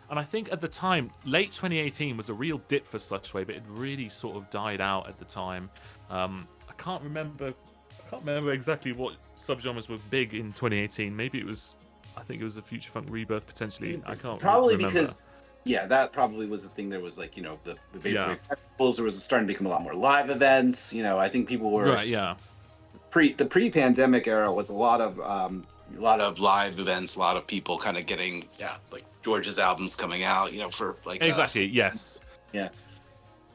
And I think at the time, late 2018 was a real dip for slush wave. It had really sort of died out at the time. I can't remember exactly what subgenres were big in 2018. Maybe I think it was a Future Funk rebirth potentially. I can't probably remember. Because that probably was the thing. There was like the vaporwave festivals. There was starting to become a lot more live events. I think people were right. Yeah. The pre-pandemic era was a lot of live events, a lot of people kind of getting like George's albums coming out, for like exactly yes. Yeah.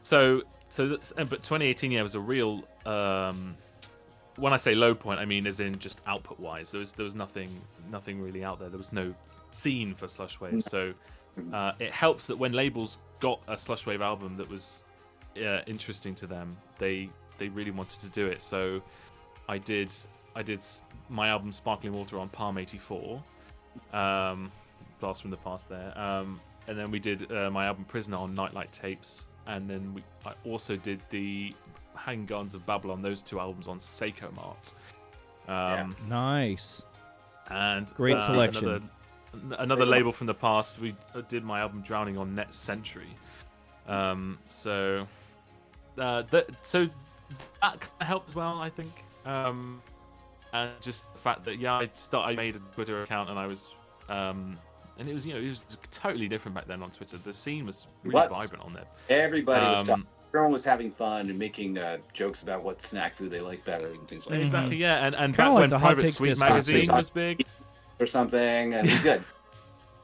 So but 2018 was a real when I say low point, I mean as in just output wise. There was nothing really out there. There was no scene for slush wave. So it helps that when labels got a slush wave album that was interesting to them, they really wanted to do it. So I did my album Sparkling Water on Palm 84, Blast from the Past there, and then we did my album Prisoner on Nightlight Tapes, and then I also did the Hanging Gardens of Babylon, those two albums on Seiko Mart. Nice. And great selection. Another label from the past, we did my album Drowning on Net Century. So that kind of helped as well, I think. And just the fact that I made a Twitter account, and I was and it was it was totally different back then on Twitter. The scene was really vibrant on there. Everybody was talking. Everyone was having fun and making jokes about what snack food they like better and things like that. Exactly, yeah. And back when Private Suite magazine was big or something, and it was good.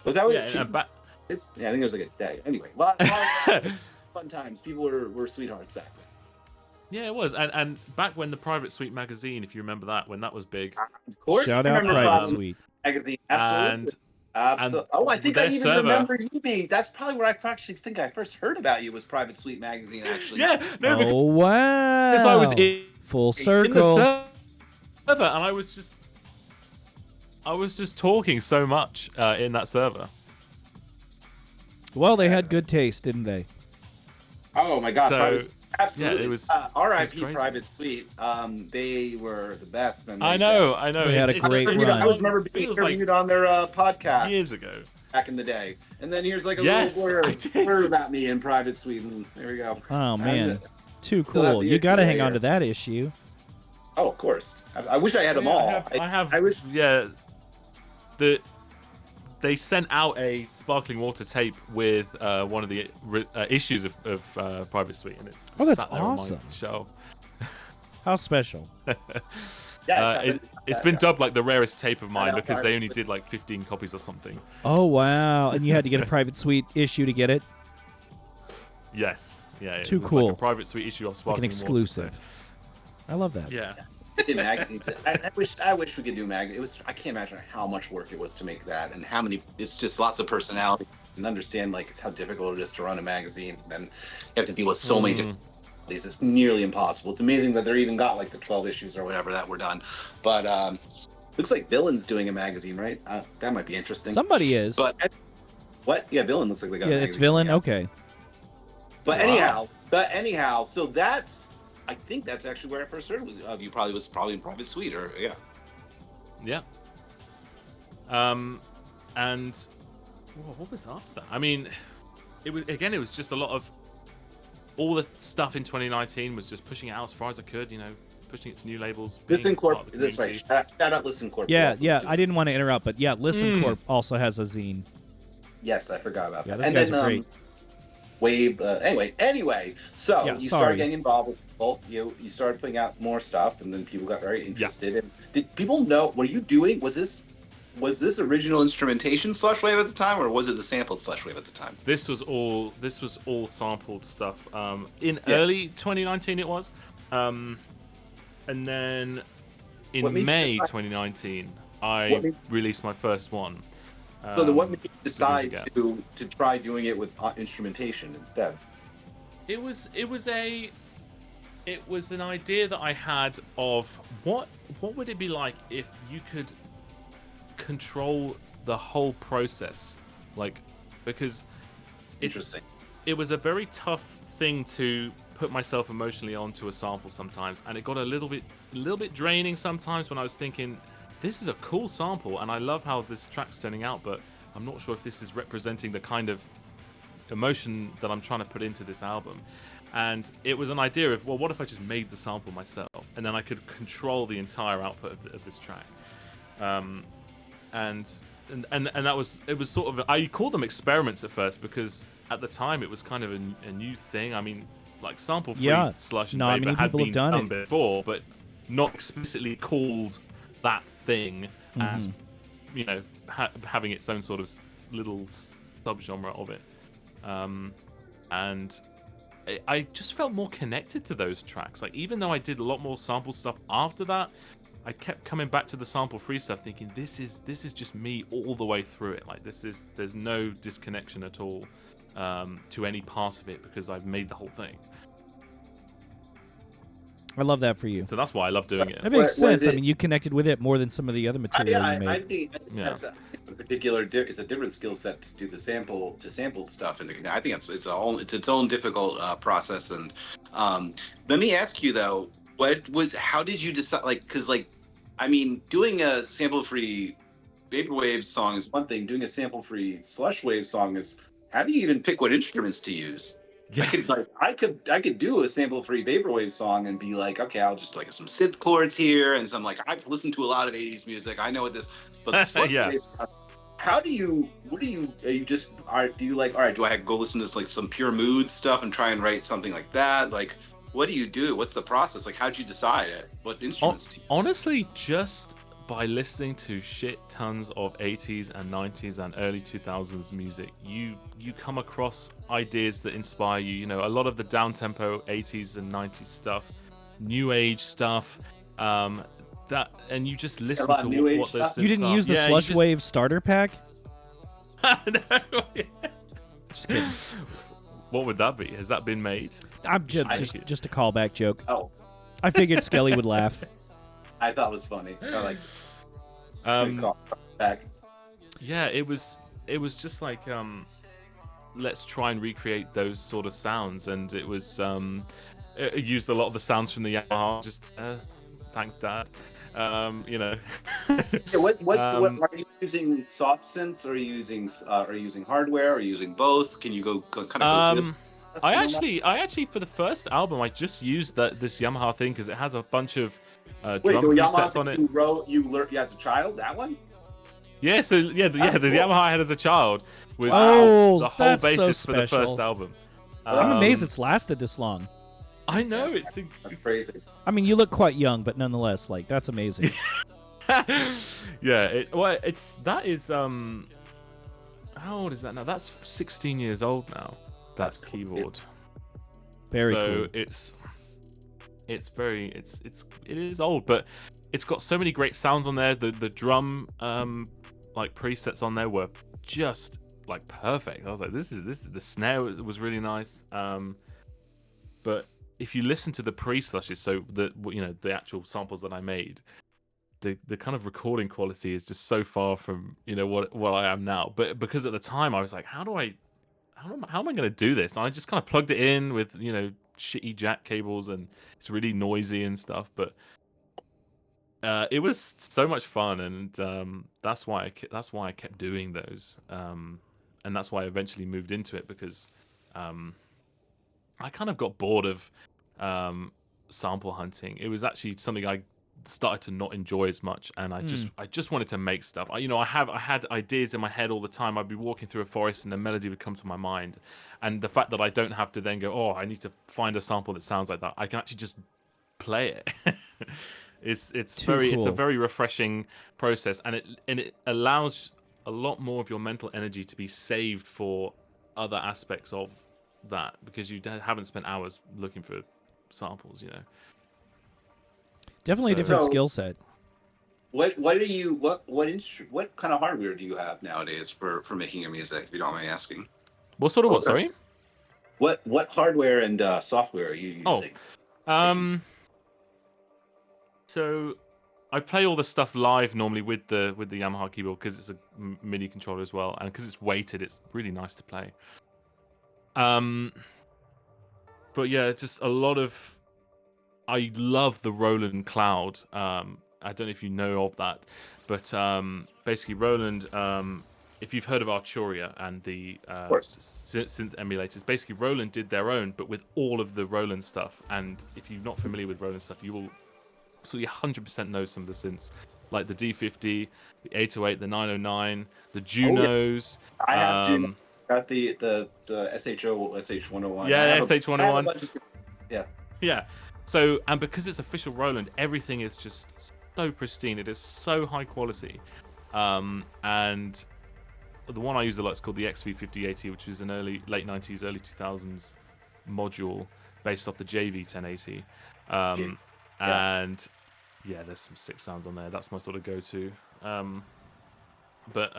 Was that what? I think it was like a day. Anyway, a lot of fun times. People were sweethearts back then. Yeah, it was. And back when the Private Suite magazine, if you remember that, when that was big. Of course. Shout out Private Suite magazine. Absolutely. I think I even remember you being. That's probably where I actually think I first heard about you, was Private Suite magazine, actually. Yeah. No, oh wow. Because I was full circle. In the server, and I was just talking so much in that server. Well, they had good taste, didn't they? Oh my God! Absolutely. Yeah, it was R.I.P. Private Suite. They were the best. I know. They had a great run. I remember being interviewed on their podcast years ago, back in the day. And then here's like a little blurb about me in Private Suite, and there we go. Oh man, too cool! You got to hang on to that issue. Oh, of course. I wish I had them all. I wish. Yeah. They sent out a Sparkling Water tape with one of the issues of Private Suite, and it's that's awesome. On my shelf. How special! It's been dubbed like the rarest tape of mine because they only did like 15 copies or something. Oh wow! And you had to get a Private Suite issue to get it. Yes, yeah. Too it was cool. Like a Private Suite issue of Sparkling like an exclusive. Water, I love that. Yeah. In magazines, I wish we could do magazines. I can't imagine how much work it was to make that, and how many. It's just lots of personality, and understand like it's how difficult it is to run a magazine. And then you have to deal with so many different. It's nearly impossible. It's amazing that they're even got like the 12 issues or whatever that were done. But looks like Villain's doing a magazine, right? That might be interesting. Somebody is. But what? Yeah, Villain looks like they got. Yeah, it's Villain. Okay. But anyhow, But anyhow, so that's I think that's actually where I first heard was of you. Probably was probably in Private Suite, or yeah. Yeah. And what was after that? I mean, it was just a lot of all the stuff in 2019 was just pushing it out as far as I could, pushing it to new labels, being Listen part Corp. of the That's right. community. Shout out Listen Corp. Yeah, I didn't want to interrupt, but yeah, Listen Corp also has a zine. Yes, I forgot about Yeah, that. those And guys then are great. Wave. Anyway. So Yeah, you sorry. started getting involved with people. You started putting out more stuff, and then people got very interested. And did people know? What are you doing? Was this original instrumentation slush wave at the time, or was it the sampled slush wave at the time? This was all sampled stuff. In early 2019 it was, and then in May 2019 I released my first one. So then what made you decide to try doing it with instrumentation instead? It was an idea that I had of what would it be like if you could control the whole process, because it was a very tough thing to put myself emotionally onto a sample sometimes, and it got a little bit draining sometimes when I was thinking, this is a cool sample and I love how this track's turning out, but I'm not sure if this is representing the kind of emotion that I'm trying to put into this album. And it was an idea of, well, what if I just made the sample myself, and then I could control the entire output of this track. And that was, it was sort of, I called them experiments at first because at the time it was kind of a new thing. I mean, like sample-free slush and vapor had been done before, but not explicitly called that thing as, having its own sort of little subgenre of it. And I just felt more connected to those tracks. Like, even though I did a lot more sample stuff after that, I kept coming back to the sample-free stuff, thinking this is just me all the way through it. Like, there's no disconnection at all to any part of it because I've made the whole thing. I love that for you. So that's why I love doing it. That makes sense. I mean, you connected with it more than some of the other material you made. I think that's a particular. It's a different skill set to do the sampled stuff, and I think it's its own difficult process. And let me ask you though, how did you decide? Because I mean, doing a sample-free vaporwave song is one thing. Doing a sample-free slush wave song is. How do you even pick what instruments to use? Yeah. I could do a sample-free vaporwave song and be like, okay, I'll just some synth chords here and some I've listened to a lot of 80s music. I know what this, but the slush wave stuff, do you all right, do I go listen to some pure mood stuff and try and write something like that? What do you do? What's the process? How'd you decide what instruments to use? Honestly, just by listening to shit tons of 80s and 90s and early 2000s music, you come across ideas that inspire you. A lot of the down-tempo 80s and 90s stuff, new age stuff, and you just listen to what those synths You didn't use the slush wave starter pack? No. Just kidding. What would that be? Has that been made? I'm just a callback joke. Oh, I figured Skelly would laugh. I thought it was funny. Back. Yeah, it was just let's try and recreate those sort of sounds, and it was it used a lot of the sounds from the Yamaha. Just thank Dad. Yeah, what are you using? Soft synths? Or are you using hardware? Are you using both? Can you go kind of? I actually for the first album I just used this Yamaha thing because it has a bunch of drum presets on it. You learned as a child, that one? Yeah, so the Yamaha I had as a child was the whole basis for the first album. I'm amazed it's lasted this long. I know, that's crazy. I mean, you look quite young, but nonetheless, that's amazing. Yeah, that is how old is that now? That's 16 years old now. That's keyboard. Very cool. It is old, but it's got so many great sounds on there. The drum presets on there were just perfect. I was like, this is the snare was really nice. But if you listen to the pre-slushes, so the actual samples that I made, the kind of recording quality is just so far from what I am now. But because at the time I was like, how am I going to do this? And I just kind of plugged it in with shitty jack cables and it's really noisy and stuff. But it was so much fun, and that's why I kept doing those, and that's why I eventually moved into it because I kind of got bored of sample hunting. It was actually something I started to not enjoy as much, and I just wanted to make stuff. I had ideas in my head all the time. I'd be walking through a forest and a melody would come to my mind, and the fact that I don't have to then go, oh, I need to find a sample that sounds like that. I can actually just play it. It's a very refreshing process, and it allows a lot more of your mental energy to be saved for other aspects of that, because you haven't spent hours looking for samples, Definitely a different skill set. What kind of hardware do you have nowadays for making your music, if you don't mind me asking? What sort of what? Sorry. What hardware and software are you using? So I play all the stuff live normally with the Yamaha keyboard because it's a MIDI controller as well, and because it's weighted, it's really nice to play. But yeah, just a lot of. I love the Roland Cloud. I don't know if you know of that, but basically Roland. If you've heard of Arturia and the synth emulators, basically Roland did their own, but with all of the Roland stuff. And if you're not familiar with Roland stuff, you will. So you 100% know some of the synths, like the D50, the 808, the 909, the Junos. Oh, yeah. I have Juno. Got the SHO, SH101. Yeah, SH101. Yeah. So, and because it's official Roland, everything is just so pristine. It is so high quality. And the one I use a lot is called the XV5080, which is an late 90s, early 2000s module based off the JV1080. And yeah, there's some sick sounds on there. That's my sort of go-to. But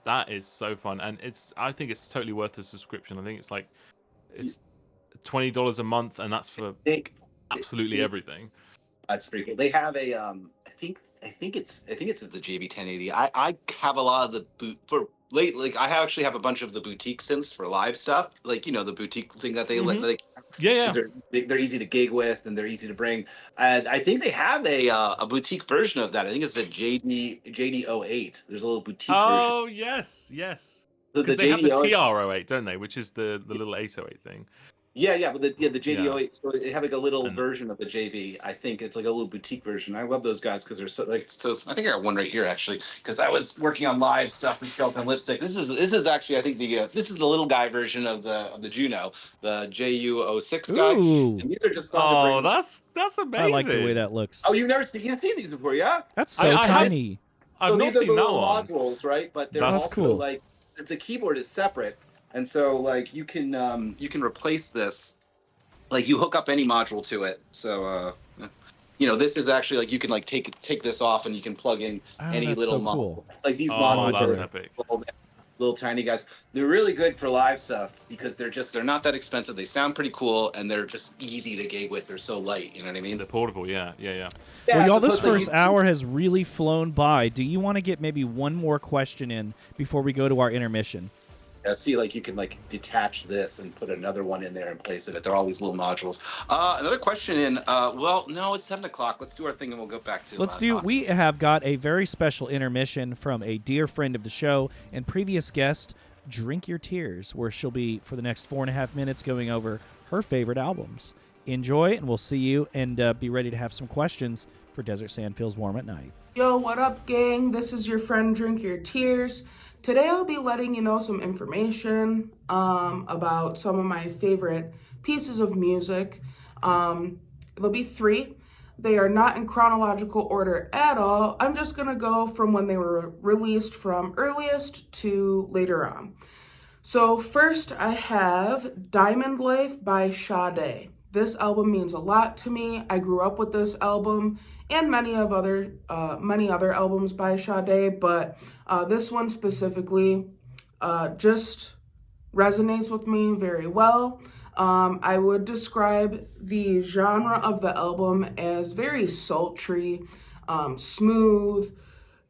that is so fun, and I think it's totally worth the subscription. I think it's $20 a month, and that's for absolutely everything. That's pretty cool. They have a I think it's the JV1080. I have a lot of the I actually have a bunch of the boutique synths for live stuff, like the boutique thing that they let. They're easy to gig with and they're easy to bring. And I think they have a boutique version of that. I think it's the JD08. There's a little boutique version. Oh yes. Because they have the TR08, don't they? Which is the little 808 thing. Yeah, but the JD08. So they have like a little version of the JV. I think it's like a little boutique version. I love those guys because they're so like. So I think I got one right here actually, because I was working on live stuff with Skeleton Lipstick. This is actually I think this is the little guy version of the Juno, the JU06 guy. Ooh. And these are just that's amazing. I like the way that looks. Oh, you've seen these before, yeah? That's so tiny. I've not seen that one. Modules, right? But they're also cool. Like the keyboard is separate. And so, like, you can replace this, like, you hook up any module to it. So, this is actually like you can like take this off and you can plug in any little module. Cool. Like these modules are epic. Little tiny guys. They're really good for live stuff because they're not that expensive. They sound pretty cool and they're just easy to gig with. They're so light. You know what I mean? They're portable. Yeah. Well, y'all, this first hour has really flown by. Do you want to get maybe one more question in before we go to our intermission? See, like you can like detach this and put another one in there in place of it. They're all these little modules. Another question in. Well, no, it's 7:00. Let's do our thing and we'll go back to. We have got a very special intermission from a dear friend of the show and previous guest, Drink Your Tears, where she'll be for the next 4.5 minutes going over her favorite albums. Enjoy, and we'll see you and be ready to have some questions for Desert Sand Feels Warm at Night. Yo, what up, gang? This is your friend Drink Your Tears. Today I'll be letting you know some information about some of my favorite pieces of music. There'll be 3. They are not in chronological order at all. I'm just going to go from when they were released from earliest to later on. So first I have Diamond Life by Sade. This album means a lot to me. I grew up with this album and many other albums by Sade, but this one specifically just resonates with me very well. I would describe the genre of the album as very sultry, smooth,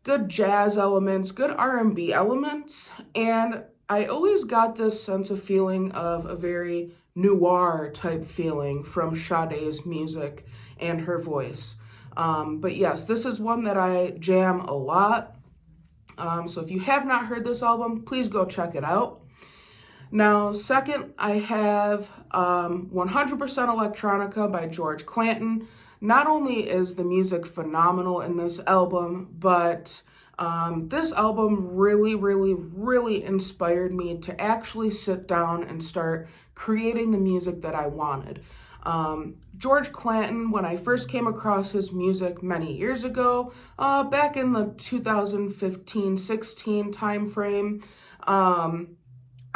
good jazz elements, good R&B elements, and I always got this sense of feeling of a very noir type feeling from Sade's music and her voice. But yes, this is one that I jam a lot. So if you have not heard this album, please go check it out. Now, second, I have 100% Electronica by George Clanton. Not only is the music phenomenal in this album, but this album really, really, really inspired me to actually sit down and start creating the music that I wanted. George Clanton, when I first came across his music many years ago, back in the 2015-16 timeframe,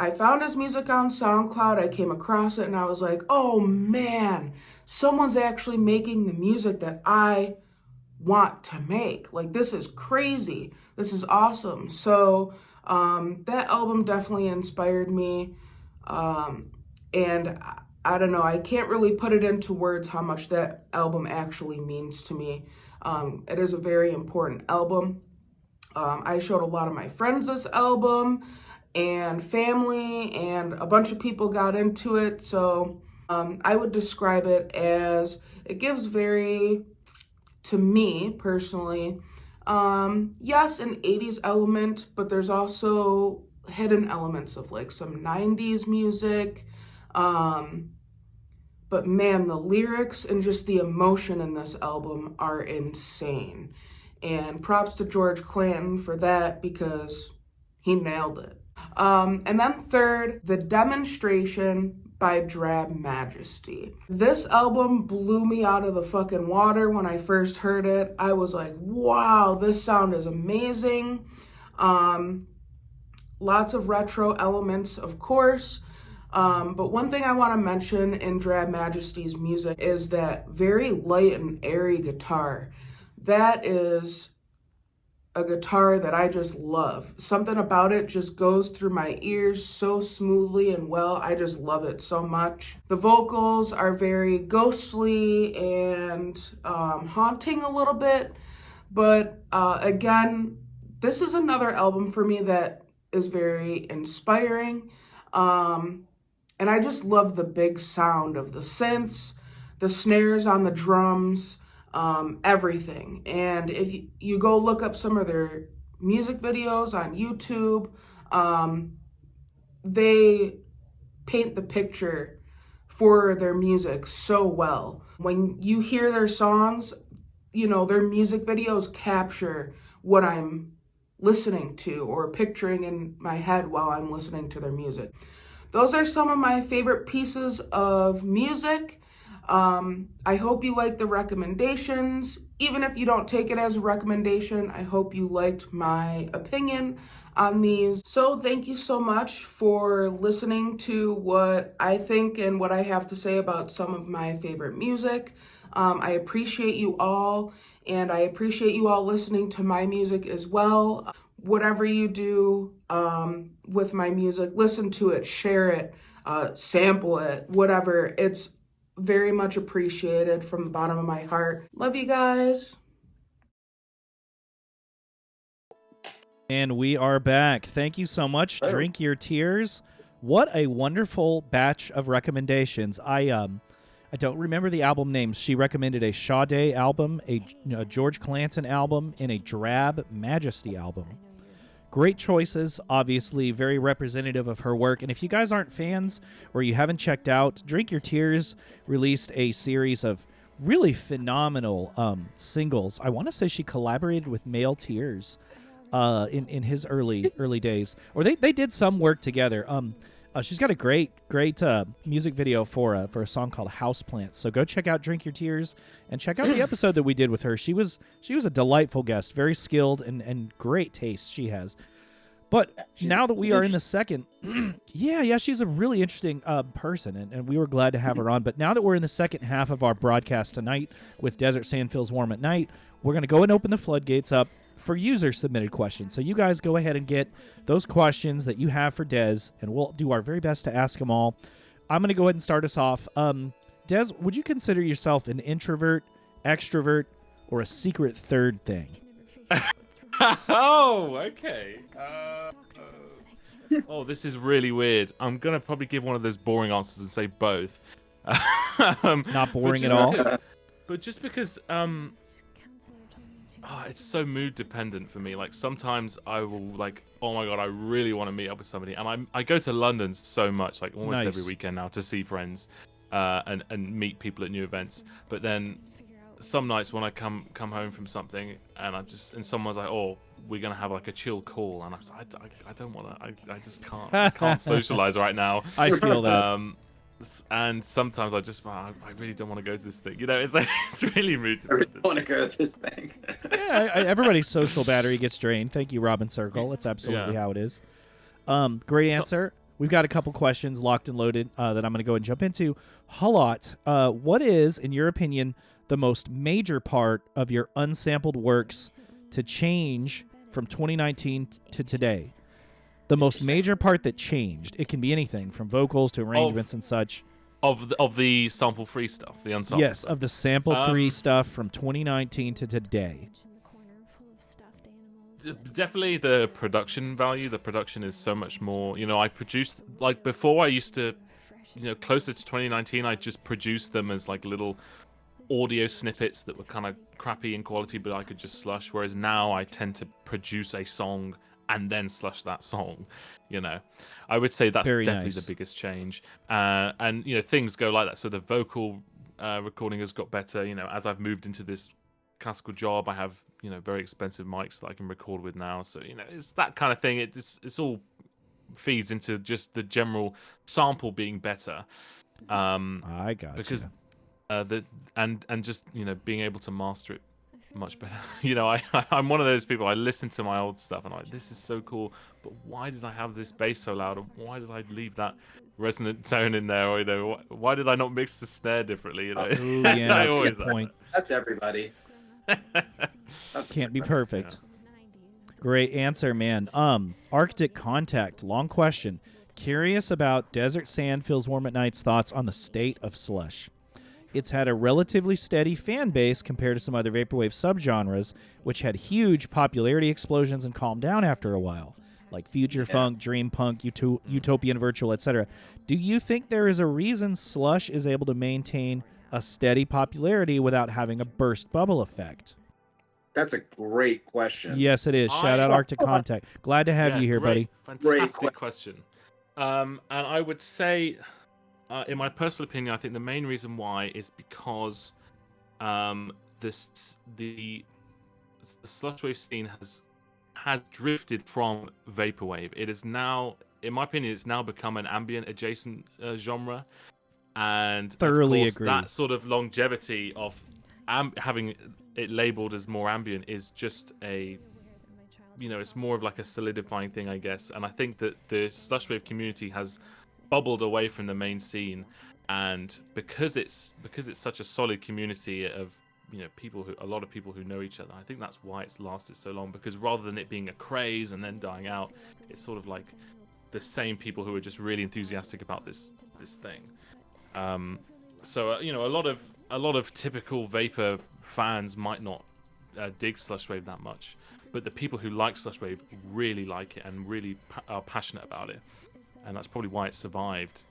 I found his music on SoundCloud. I came across it and I was like, oh man, someone's actually making the music that I want to make. Like, this is crazy. This is awesome. So that album definitely inspired me. And I don't know, I can't really put it into words how much that album actually means to me. It is a very important album. I showed a lot of my friends this album and family, and a bunch of people got into it. So I would describe it as, it gives very, to me personally, yes, an 80s element, but there's also hidden elements of like some 90s music. But man, the lyrics and just the emotion in this album are insane. And props to George Clanton for that, because he nailed it. And then third, The Demonstration by Drab Majesty. This album blew me out of the fucking water when I first heard it. I was like, wow, this sound is amazing. Lots of retro elements, of course. But one thing I want to mention in Drab Majesty's music is that very light and airy guitar. That is a guitar that I just love. Something about it just goes through my ears so smoothly and well. I just love it so much. The vocals are very ghostly and haunting a little bit. But again, this is another album for me that is very inspiring. And I just love the big sound of the synths, the snares on the drums, everything. And if you go look up some of their music videos on YouTube, they paint the picture for their music so well. When you hear their songs, you know, their music videos capture what I'm listening to or picturing in my head while I'm listening to their music. Those are some of my favorite pieces of music. I hope you liked the recommendations. Even if you don't take it as a recommendation, I hope you liked my opinion on these. So thank you so much for listening to what I think and what I have to say about some of my favorite music. I appreciate you all, and I appreciate you all listening to my music as well. Whatever you do with my music, listen to it, share it, sample it, whatever. It's very much appreciated from the bottom of my heart. Love you guys. And we are back. Thank you so much. Drink Your Tears. What a wonderful batch of recommendations. I don't remember the album names. She recommended a Sade album, a George Clanton album, and a Drab Majesty album. Great choices, obviously, very representative of her work. And if you guys aren't fans or you haven't checked out, Drink Your Tears released a series of really phenomenal singles. I want to say she collaborated with Male Tears in his early days. Or they did some work together. She's got a great music video for a song called Houseplants. So go check out Drink Your Tears and check out the episode that we did with her. She was a delightful guest, very skilled and great taste she has. But now that we are in the second, yeah, she's a really interesting person, and we were glad to have her on. But now that we're in the second half of our broadcast tonight with Desert Sand Feels Warm at Night, we're going to go and open the floodgates up for user-submitted questions. So you guys go ahead and get those questions that you have for Des, and we'll do our very best to ask them all. I'm going to go ahead and start us off. Des, would you consider yourself an introvert, extrovert, or a secret third thing? Oh, okay. Oh, this is really weird. I'm gonna probably give one of those boring answers and say both. Not boring but at all. But just because it's so mood dependent for me. Like sometimes I will like, oh my god, I really want to meet up with somebody, and I go to London so much, like almost every weekend now, to see friends, and meet people at new events. But then some nights when I come home from something and someone's like, oh, we're gonna have like a chill call, and I don't want to. I just can't. I can't socialize right now. I feel that. And sometimes I really don't want to go to this thing. You know, it's like it's really mood I really dependent. want to go to this thing. Yeah, everybody's social battery gets drained. Thank you, Robin Circle. That's absolutely how it is. Great answer. We've got a couple questions locked and loaded that I'm going to go and jump into. Halot, what is, in your opinion, the most major part of your unsampled works to change from 2019 to today? The most major part that changed. It can be anything from vocals to arrangements and such. Of the sample free stuff, the unsampled. Yes, stuff. of the sample free stuff from 2019 to today. Definitely the production value. The production is so much more. You know, I produced like before. I used to, you know, closer to 2019, I just produced them as like little audio snippets that were kind of crappy in quality, but I could just slush. Whereas now I tend to produce a song and then slush that song. You know, I would say that's definitely the biggest change. And you know, things go like that. So the vocal recording has got better. You know, as I've moved into this classical job, I have, you know, very expensive mics that I can record with now. So, you know, it's that kind of thing. It's all feeds into just the general sample being better. I got because and just, you know, being able to master it much better. You know, I'm one of those people. I listen to my old stuff and I'm like, this is so cool, but why did I have this bass so loud? And why did I leave that resonant tone in there? Or, you know, why did I not mix the snare differently? You know, Ooh, yeah, always good point. That's everybody. Can't be perfect. Yeah. Great answer, man. Arctic Contact, long question. Curious about Desert Sand Feels Warm at Night's thoughts on the state of slush. It's had a relatively steady fan base compared to some other vaporwave subgenres, which had huge popularity explosions and calmed down after a while, like future funk, dream punk, utopian virtual, etc. Do you think there is a reason slush is able to maintain a steady popularity without having a burst bubble effect? That's a great question. Yes, it is. Shout out Arctic Contact. Glad to have you here, buddy. Fantastic question. And I would say, in my personal opinion, I think the main reason why is because the slushwave scene has drifted from vaporwave. It is now, in my opinion, it's now become an ambient adjacent genre. And thoroughly of course, agree. That sort of longevity of having it labeled as more ambient is just a, you know, it's more of like a solidifying thing, I guess. And I think that the slushwave community has bubbled away from the main scene, and because it's such a solid community of, you know, a lot of people who know each other, I think that's why it's lasted so long. Because rather than it being a craze and then dying out, it's sort of like the same people who are just really enthusiastic about this thing. So you know, a lot of typical vapor fans might not dig slushwave that much, but the people who like slushwave really like it and really are passionate about it, and that's probably why it survived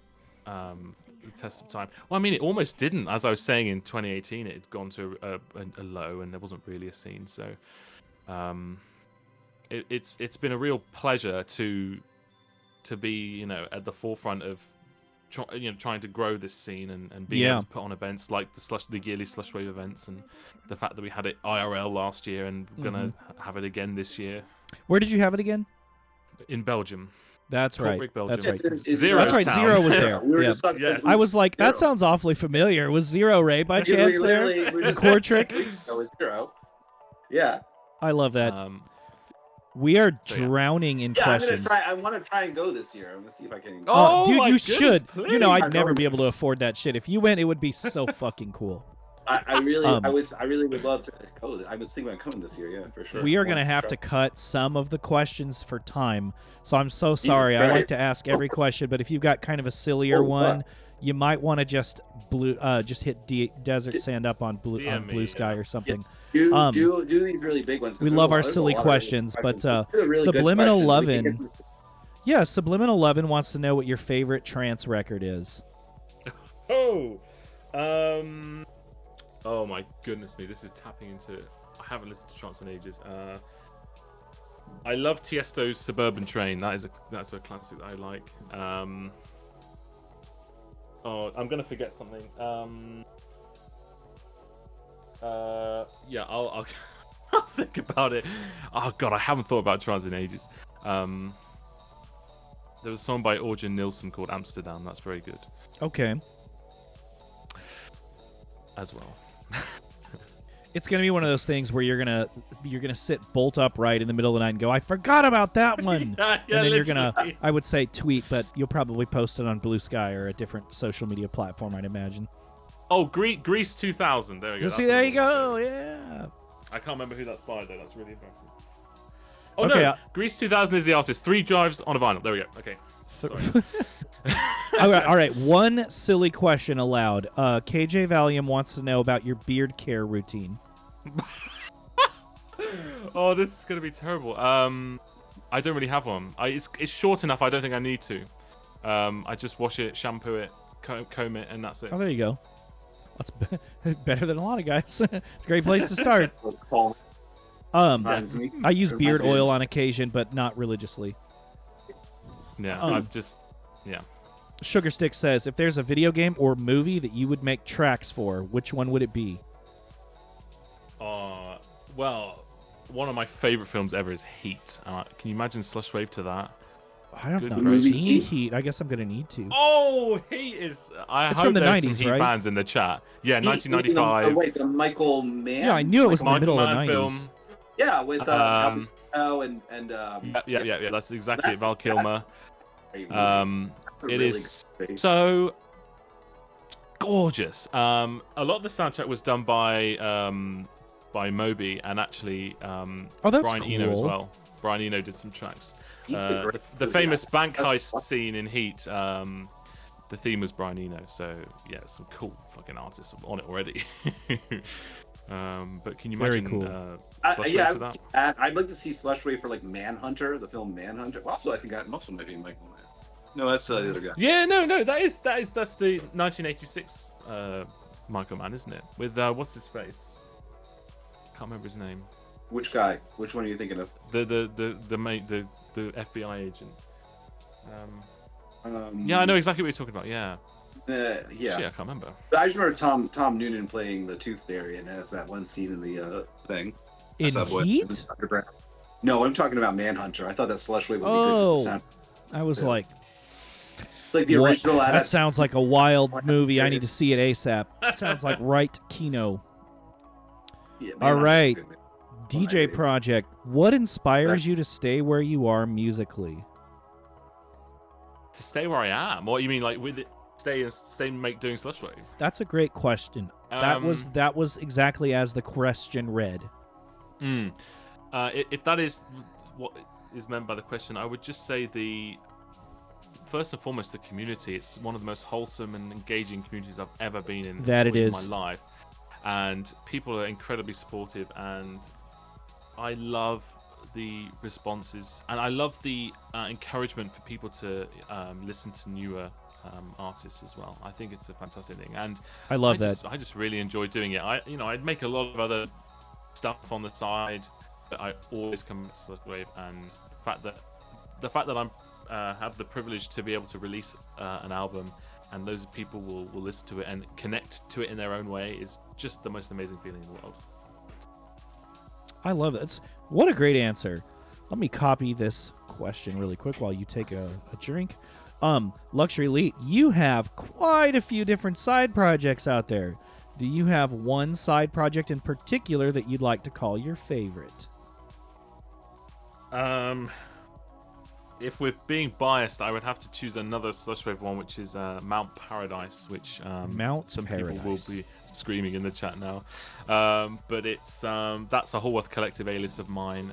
the test of time. Well, I mean, it almost didn't. As I was saying, in 2018, it had gone to a low, and there wasn't really a scene. So it's been a real pleasure to be, you know, at the forefront of trying to grow this scene and being able to put on events like the yearly Slushwave events, and the fact that we had it IRL last year and we're gonna have it again this year. Where did you have it again? In Belgium. That's right. Belgium. That's right. Zero. That's right. Town. Zero was there. Yes. I was like, that sounds awfully familiar. Was Zero Ray by chance there? Core trick. That was Zero. Yeah. I love that. We are drowning in questions. I want to try and go this year. I'm gonna see if I can. Oh, dude, you goodness, should. please. You know, I'd never be able to afford that shit. If you went, it would be so fucking cool. I really would love to go. I was thinking about coming this year. Yeah, for sure. We are going to have to cut some of the questions for time. So I'm so sorry. I like to ask every question, but if you've got kind of a sillier one, you might want to just hit Desert Sand up on Blue Sky or something. Do these really big ones. We love our silly questions, but Subliminal Lovin'. Yeah, Subliminal 11 wants to know what your favorite trance record is. Oh, oh my goodness me! This is tapping into. I haven't listened to trance in ages. I love Tiesto's Suburban Train. That's a classic that I like. Oh, I'm gonna forget something. Yeah, I'll I'll think about it. Oh god, I haven't thought about trance in ages. There was a song by Orjan Nilsson called Amsterdam. That's very good Okay. as well. It's gonna be one of those things where you're gonna sit bolt upright in the middle of the night and go, I forgot about that one. Yeah, And then you're gonna, literally. I would say tweet, but you'll probably post it on Blue Sky or a different social media platform, I'd imagine. Oh, Grease 2000. There we go. You see, That's there another you one of my go. favorites. Yeah. I can't remember who that's by though. That's really embarrassing. Oh Okay, no, Grease 2000 is the artist. 3 drives on a vinyl. There we go. Okay. Sorry. All right. One silly question allowed. KJ Valium wants to know about your beard care routine. Oh, this is gonna be terrible. I don't really have one. It's short enough. I don't think I need to. I just wash it, shampoo it, comb it, and that's it. Oh, there you go. That's better than a lot of guys. It's a great place to start. I use beard oil on occasion, but not religiously. Yeah, yeah. Sugar Stick says, if there's a video game or movie that you would make tracks for, which one would it be? Well, one of my favorite films ever is Heat. Can you imagine Slush Wave to that? I have Good not movie. seen Heat. I guess I'm going to need to. Oh, Heat is... I It's hope from the there's 90s, some Heat right? fans in the chat. Yeah, Oh, 1995. wait, the Michael Mann? Yeah, I knew it was in the Michael middle of the Mann 90s. film. Yeah, with Al Pacino and Yeah. That's exactly it. Val that's Kilmer. great movie. It Really is great. so gorgeous. A lot of the soundtrack was done by Moby and actually Oh, that's Brian Eno as cool. well. Brian Eno did some tracks. He's a great The movie. famous bank That's heist fun. scene in Heat. The theme was Brian Eno, so yeah, some cool fucking artists on it already. But can you Very imagine cool. Slush Yeah, Wave to that? I'd like to see Slush Wave for like Manhunter, the film Manhunter. Also, I think that also might be Michael Mann. No, that's the other guy. Yeah, no, that's the 1986 Michael Mann, isn't it? With what's his face? Can't remember his name. Which guy? Which one are you thinking of? The FBI agent. Yeah, I know exactly what you're talking about. Yeah. Yeah. Shit, I can't remember. I just remember Tom Noonan playing the Tooth Fairy, and has that one scene in the thing. In Subway. Heat? No, I'm talking about Manhunter. I thought that Slush Wave would be Oh. good. Sound. I was Yeah. like, It's like the what? original That adaptation. sounds like a wild movie. I need to see it ASAP. That sounds like right Kino. Yeah, All Manhunter's a right. good movie. DJ Nice. Project, what inspires you to stay where you are musically? To stay where I am. What you mean, like with it? Stay make doing Slush Wave. That's a great question. That was exactly as the question read. If that is what is meant by the question, I would just say first and foremost the community. It's one of the most wholesome and engaging communities I've ever been in. That it in is. my life, and people are incredibly supportive, and I love the responses, and I love the encouragement for people to listen to newer artists as well. I think it's a fantastic thing, and I love that. I just really enjoy doing it. I'd make a lot of other stuff on the side, but I always come back to Slush Wave, and the fact that I'm have the privilege to be able to release an album, and those people will listen to it and connect to it in their own way is just the most amazing feeling in the world. I love it. What a great answer. Let me copy this question really quick while you take a drink. Luxury Elite, you have quite a few different side projects out there. Do you have one side project in particular that you'd like to call your favorite? If we're being biased, I would have to choose another Slush Wave one, which is Mount Paradise, which Mount some Paradise. people will be screaming in the chat now. But it's that's a Haworth collective A-list of mine.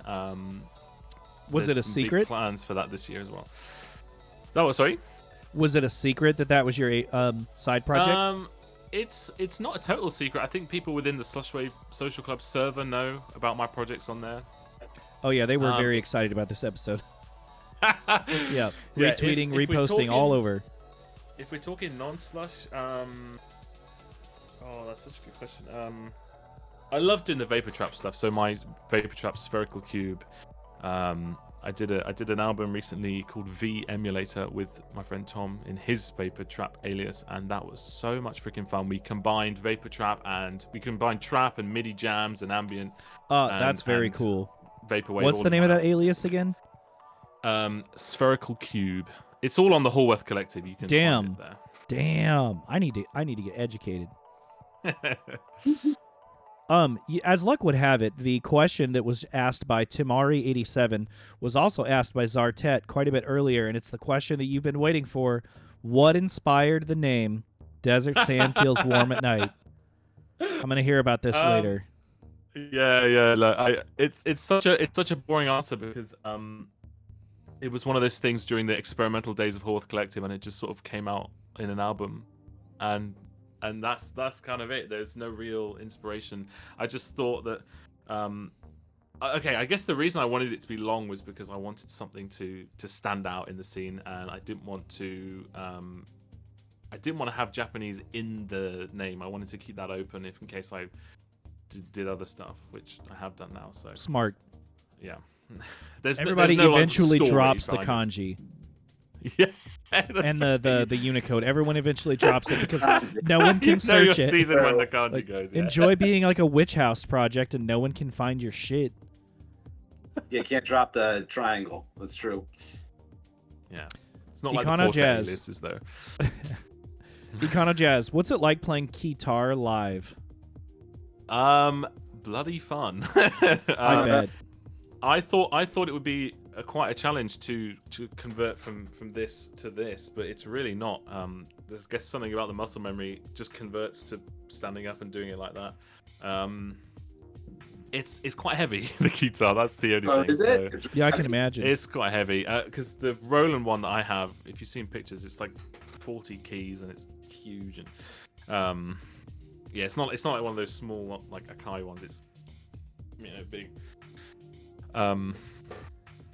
Was it a there's some big secret? plans for that this year as well. Is that what? Sorry. Was it a secret that was your side project? It's not a total secret. I think people within the Slush Wave Social Club server know about my projects on there. Oh yeah, they were very excited about this episode. Yeah, Yeah, retweeting, if we're reposting, all talking- over. If we're talking non-slush, oh, that's such a good question. I love doing the vapor trap stuff. So my vapor trap spherical cube. I did an album recently called V Emulator with my friend Tom in his vapor trap alias, and that was so much freaking fun. We combined vapor trap and trap and MIDI jams and ambient. That's very and cool. Vaporwave. What's the name of that alias again? Spherical Cube. It's all on the Hallworth Collective. You can find it there. Damn. I need to get educated. As luck would have it, the question that was asked by Timari87 was also asked by Zartet quite a bit earlier, and it's the question that you've been waiting for. What inspired the name Desert Sand Feels Warm at Night? I'm going to hear about this later. Yeah. Like, it's such a boring answer because it was one of those things during the experimental days of Hallworth Collective, and it just sort of came out in an album, and that's kind of it. There's no real inspiration. I just thought that okay, I guess the reason I wanted it to be long was because I wanted something to stand out in the scene, and I didn't want to have Japanese in the name. I wanted to keep that open if in case I did other stuff, which I have done now. So smart. Yeah. Everybody there's no, eventually story drops the behind kanji. Yeah. And the Unicode. Everyone eventually drops it because no one can search it. Season when the kanji goes. Yeah. Enjoy being like a witch house project and no one can find your shit. Yeah, you can't drop the triangle. That's true. Yeah. It's not like the Econo Forte Jazz. aliases, though. Econo Jazz, what's it like playing guitar live? Bloody fun. I bet. I thought it would be quite a challenge to convert from this to this, but it's really not. There's I guess something about the muscle memory just converts to standing up and doing it like that. It's quite heavy, the guitar. That's the only thing. Is it? So Yeah, I can imagine. it's quite heavy because the Roland one that I have, if you've seen pictures, it's like 40 keys and it's huge and yeah, it's not like one of those small like Akai ones. It's big.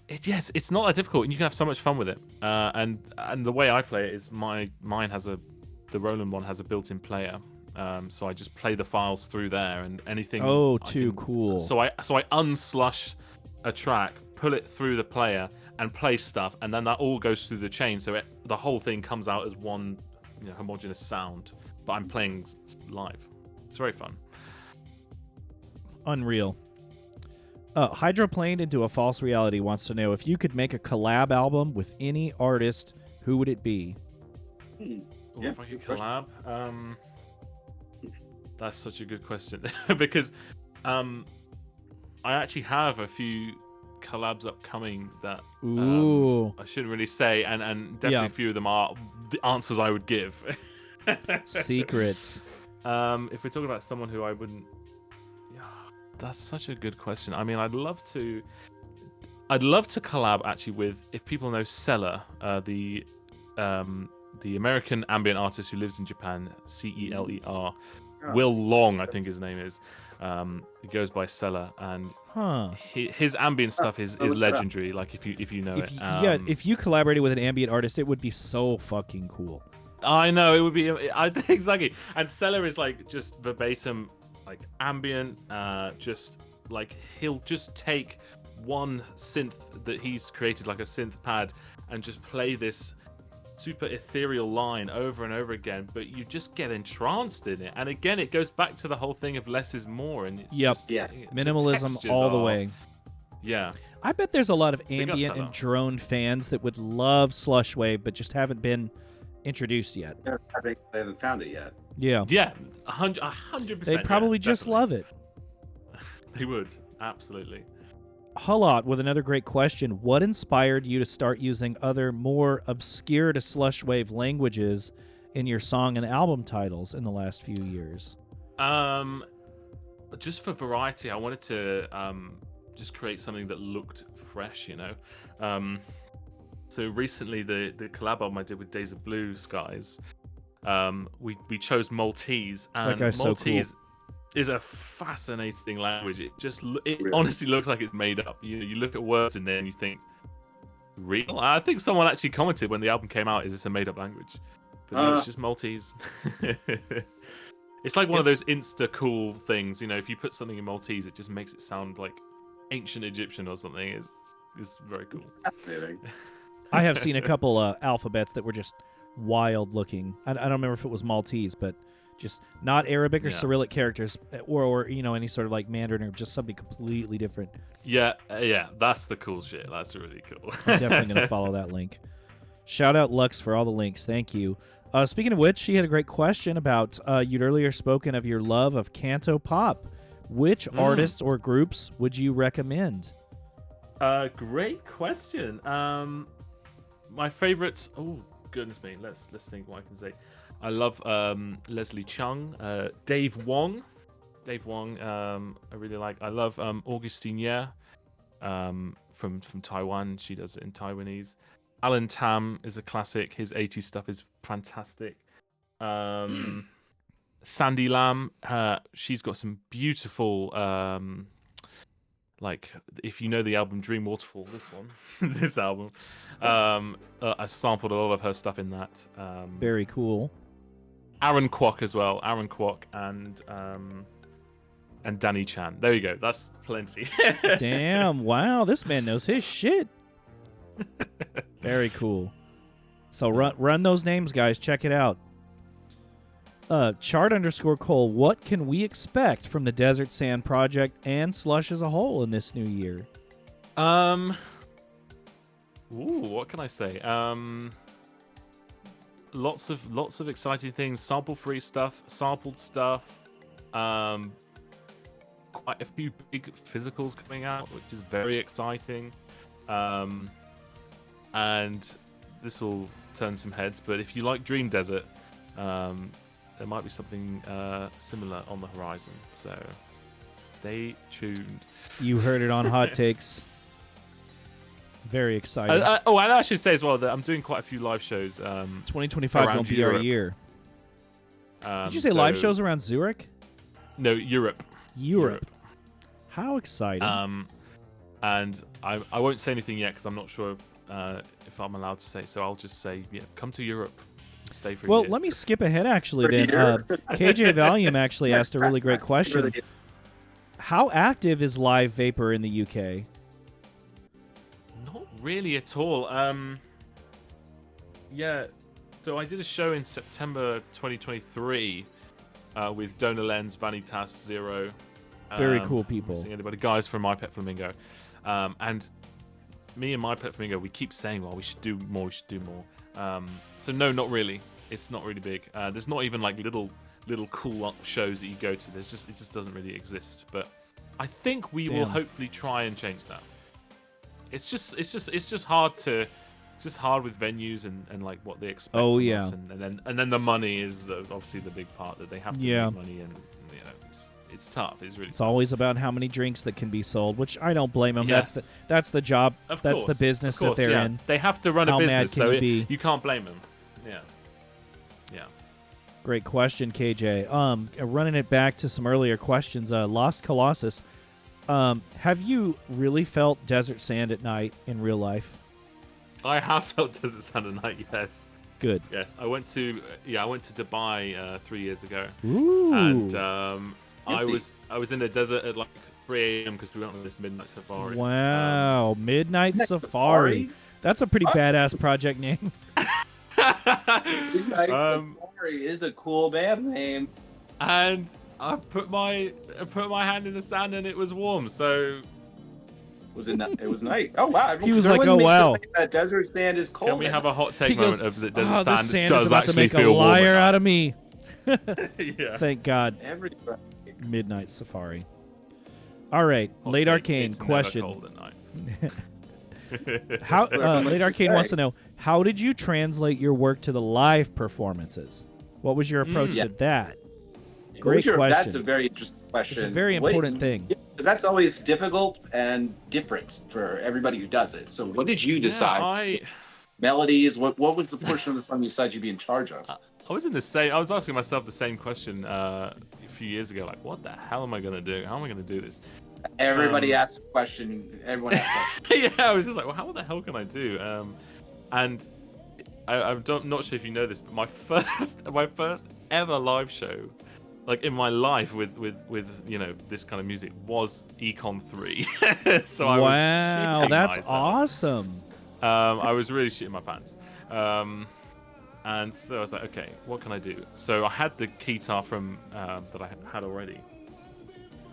It's not that difficult, and you can have so much fun with it. And the way I play it is mine has the Roland one has a built-in player. So I just play the files through there, and anything. Oh, cool. So I unslush a track, pull it through the player, and play stuff, and then that all goes through the chain. So the whole thing comes out as one homogeneous sound. But I'm playing live. It's very fun. Unreal. Hydroplaned into a false reality wants to know if you could make a collab album with any artist, who would it be? If I could collab, that's such a good question because I actually have a few collabs upcoming that I shouldn't really say, and definitely a few of them are the answers I would give. Secrets. If we're talking about someone who I wouldn't. That's such a good question. I mean, I'd love to collab actually with, if people know Celer, the American ambient artist who lives in Japan, Celer. Will Long, I think his name is. He goes by Celer, and his ambient stuff is legendary. Like if you know it. If you collaborated with an ambient artist, it would be so fucking cool. I know it would be. Exactly. And Celer is like just verbatim, like ambient. Just like he'll just take one synth that he's created, like a synth pad, and just play this super ethereal line over and over again, but you just get entranced in it. And again, it goes back to the whole thing of less is more, and it's minimalism all the way. Yeah, I bet there's a lot of ambient and drone fans that would love Slushwave, but just haven't been introduced yet. I think they haven't found it yet. Yeah, 100%. They probably just love it. They would, absolutely. Hulot with another great question. What inspired you to start using other more obscure to Slushwave languages in your song and album titles in the last few years? Just for variety, I wanted to just create something that looked fresh, So recently, the collab album I did with Days of Blue Skies, we chose Maltese, and Maltese so cool. is a fascinating language. It honestly looks like it's made up. You look at words in there and you think, real. I think someone actually commented when the album came out, "Is this a made-up language?" But no, it's just Maltese. It's like one of those insta cool things, you know. If you put something in Maltese, it just makes it sound like ancient Egyptian or something. It's very cool. Fascinating. I have seen a couple alphabets that were just wild looking. I don't remember if it was Maltese, but just not Arabic or Cyrillic characters, or you know, any sort of like Mandarin, or just something completely different. Yeah, that's the cool shit. That's really cool. I'm definitely gonna follow that link. Shout out Lux for all the links. Thank you. Speaking of which, she had a great question about you'd earlier spoken of your love of canto pop. Which artists or groups would you recommend? Great question. My favorites. Oh goodness me. Let's think what I can say. I love Leslie Chung, Dave Wong. I really like. I love Augustine Ye, from Taiwan. She does it in Taiwanese. Alan Tam is a classic. His 80s stuff is fantastic. Sandy Lam, she's got some beautiful, like, if you know the album Dream Waterfall, this one, this album, I sampled a lot of her stuff in that. Very cool. Aaron Kwok as well. Aaron Kwok and Danny Chan. There you go. That's plenty. Damn! Wow, this man knows his shit. Very cool. So run those names, guys. Check it out. Chart_Cole. What can we expect from the Desert Sand Project and Slush as a whole in this new year? What can I say? Lots of exciting things. Sample-free stuff, sampled stuff. Quite a few big physicals coming out, which is very exciting. And this will turn some heads, but if you like Dream Desert, there might be something similar on the horizon. So stay tuned. You heard it on Hot Takes. Very exciting. And I should say as well that I'm doing quite a few live shows. 2025 around won't be Europe. our year. Did you say live shows around Zurich? No, Europe. Europe. How exciting. And I won't say anything yet because I'm not sure if I'm allowed to say. So I'll just say, come to Europe. Stay for a year. Let me skip ahead actually then. KJ Valium actually asked a really great question. How active is Live Vapor in the UK? Not really at all. So I did a show in September 2023 with Donor Lens, Vanitas, Zero. Very cool people. Missing anybody? Guys from My Pet Flamingo. And me and My Pet Flamingo, we keep saying, well, we should do more, so no, not really. It's not really big. There's not even like little cool shows that you go to. It just doesn't really exist. But I think we will hopefully try and change that. It's just hard to. It's just hard with venues and like what they expect from us, and then the money is obviously the big part that they have to make money, and you know it's tough. It's always about how many drinks that can be sold, which I don't blame them. Yes. That's the job. That's the business that they're in. They have to run a business, so you can't blame them. Yeah. Great question, KJ. Running it back to some earlier questions. Lost Colossus. Have you really felt desert sand at night in real life? I have felt desert sand at night. Yes. Good. Yes, I went to Dubai 3 years ago. Ooh. And I was in the desert at like 3 a.m. because we went on this midnight safari. Wow, midnight safari. That's a pretty badass project name. Midnight Safari is a cool band name. And I put my hand in the sand and it was warm. So it was night. Oh wow! He was like, "Oh wow, that desert sand is cold." Can we have a hot take moment of the desert sand? Sand does is about actually to make a feel liar out of me. Yeah. Thank God. Everybody. Midnight Safari. All right, Hot Late take, Arcane it's question. never cold at night. How Late Arcane wants to know, how did you translate your work to the live performances? What was your approach to that? Great question. That's a very interesting question. It's a very important thing. Because that's always difficult and different for everybody who does it. So what did you decide? Melodies? What was the portion of the song you decided you'd be in charge of? I was asking myself the same question a few years ago. Like, what the hell am I going to do? How am I going to do this? Everybody asks a question. Everyone asks a question. Yeah, I was just like, well, how the hell can I do? And I'm not sure if you know this, but my first ever live show, like in my life with this kind of music, was Econ 3. So I was Wow, shitting that's myself. awesome. I was really shitting my pants. And so I was like, okay, what can I do? So I had the guitar from that I had already,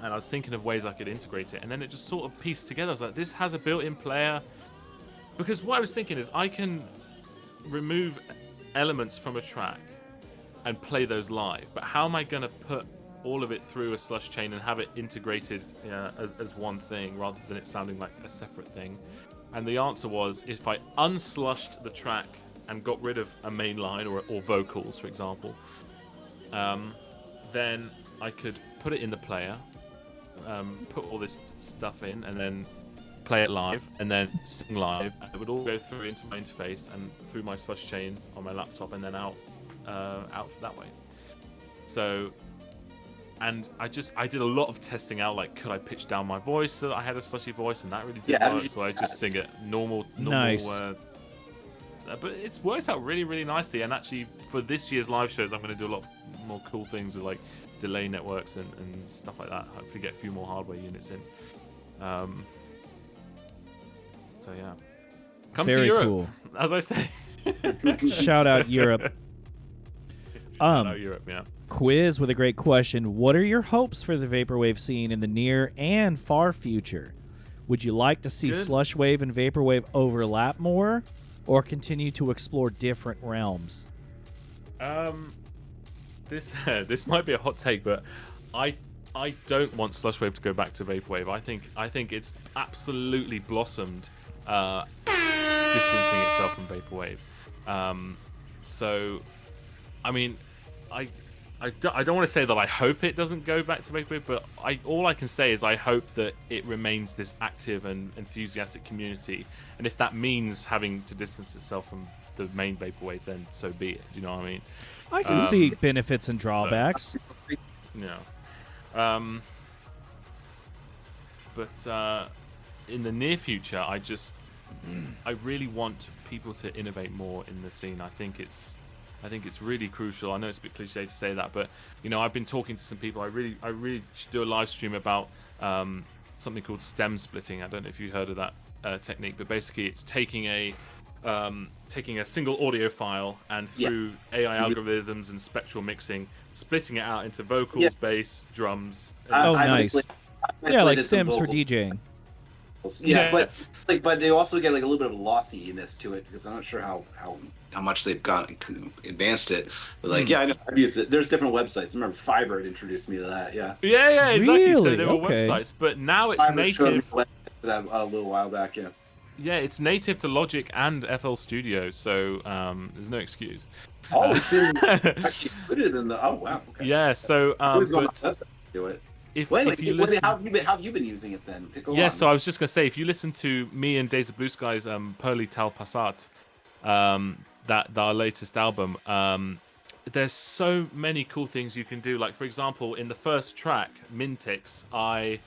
and I was thinking of ways I could integrate it, and then it just sort of pieced together. I was like, this has a built-in player, because what I was thinking is I can remove elements from a track and play those live, but how am I going to put all of it through a slush chain and have it integrated as one thing rather than it sounding like a separate thing? And the answer was, if I unslushed the track and got rid of a main line or vocals, for example, then I could put it in the player, put all this stuff in, and then play it live, and then sing live, and it would all go through into my interface and through my slush chain on my laptop, and then out that way. So, and I did a lot of testing out, like, could I pitch down my voice so that I had a slushy voice, and that really didn't work. So I just sing it normal. Nice. But it's worked out really, really nicely. And actually, for this year's live shows, I'm going to do a lot more cool things with like delay networks and stuff like that. Hopefully, get a few more hardware units in. So yeah, come Very to Europe, cool. as I say. Shout out Europe. Shout out Europe, yeah. Quiz with a great question. What are your hopes for the vaporwave scene in the near and far future? Would you like to see slushwave and vaporwave overlap more, or continue to explore different realms? This might be a hot take, but I don't want slushwave to go back to vaporwave. I think it's absolutely blossomed, distancing itself from vaporwave. So, I mean, I don't want to say that I hope it doesn't go back to vaporwave, but all I can say is I hope that it remains this active and enthusiastic community. And if that means having to distance itself from the main vaporwave, then so be it. Do you know what I mean? I can see benefits and drawbacks. Yeah. But in the near future, I really want people to innovate more in the scene. I think it's really crucial. I know it's a bit cliche to say that, but I've been talking to some people. I really should do a live stream about something called stem splitting. I don't know if you heard of that technique, but basically it's taking a single audio file and through AI algorithms and spectral mixing, splitting it out into vocals, bass, drums. Nice. Yeah, like stems for DJing. Yeah, but they also get like a little bit of lossiness to it, because I'm not sure how much they've got advanced it. But like, I know I've used it. There's different websites. I remember Fiverr had introduced me to that. Yeah, exactly. Really? So there were websites, but now it's native. That a little while back, yeah. Yeah, it's native to Logic and FL Studio, so there's no excuse. Oh, it's actually included in the. Oh wow. Okay. Yeah, so Who's going on the website to do it? How have you been using it then? So I was just gonna say, if you listen to me and Days of Blue Skies, Pearly Tal Passat, that our latest album, there's so many cool things you can do. Like, for example, in the first track, Mintix, I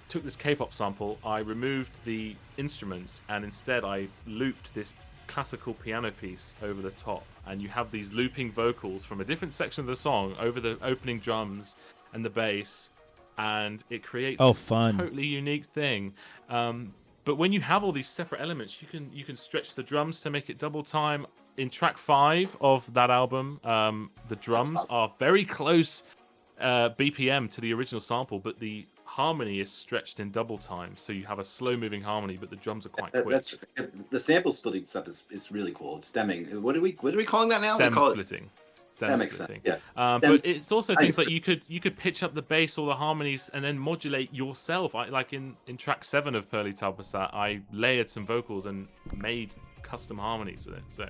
took this K-pop sample, I removed the instruments, and instead I looped this classical piano piece over the top, and you have these looping vocals from a different section of the song over the opening drums and the bass, and it creates a totally unique thing. But when you have all these separate elements, you can stretch the drums to make it double time. In track 5 of that album, the drums are very close BPM to the original sample, but the harmony is stretched in double time, so you have a slow moving harmony, but the drums are quite quick. The sample splitting stuff is really cool. It's stemming. What are we calling that now? Stem splitting. That makes sense. Yeah. But it's also things like you could pitch up the bass or the harmonies and then modulate yourself. Like in track 7 of Pearly Tal Passat, I layered some vocals and made custom harmonies with it. So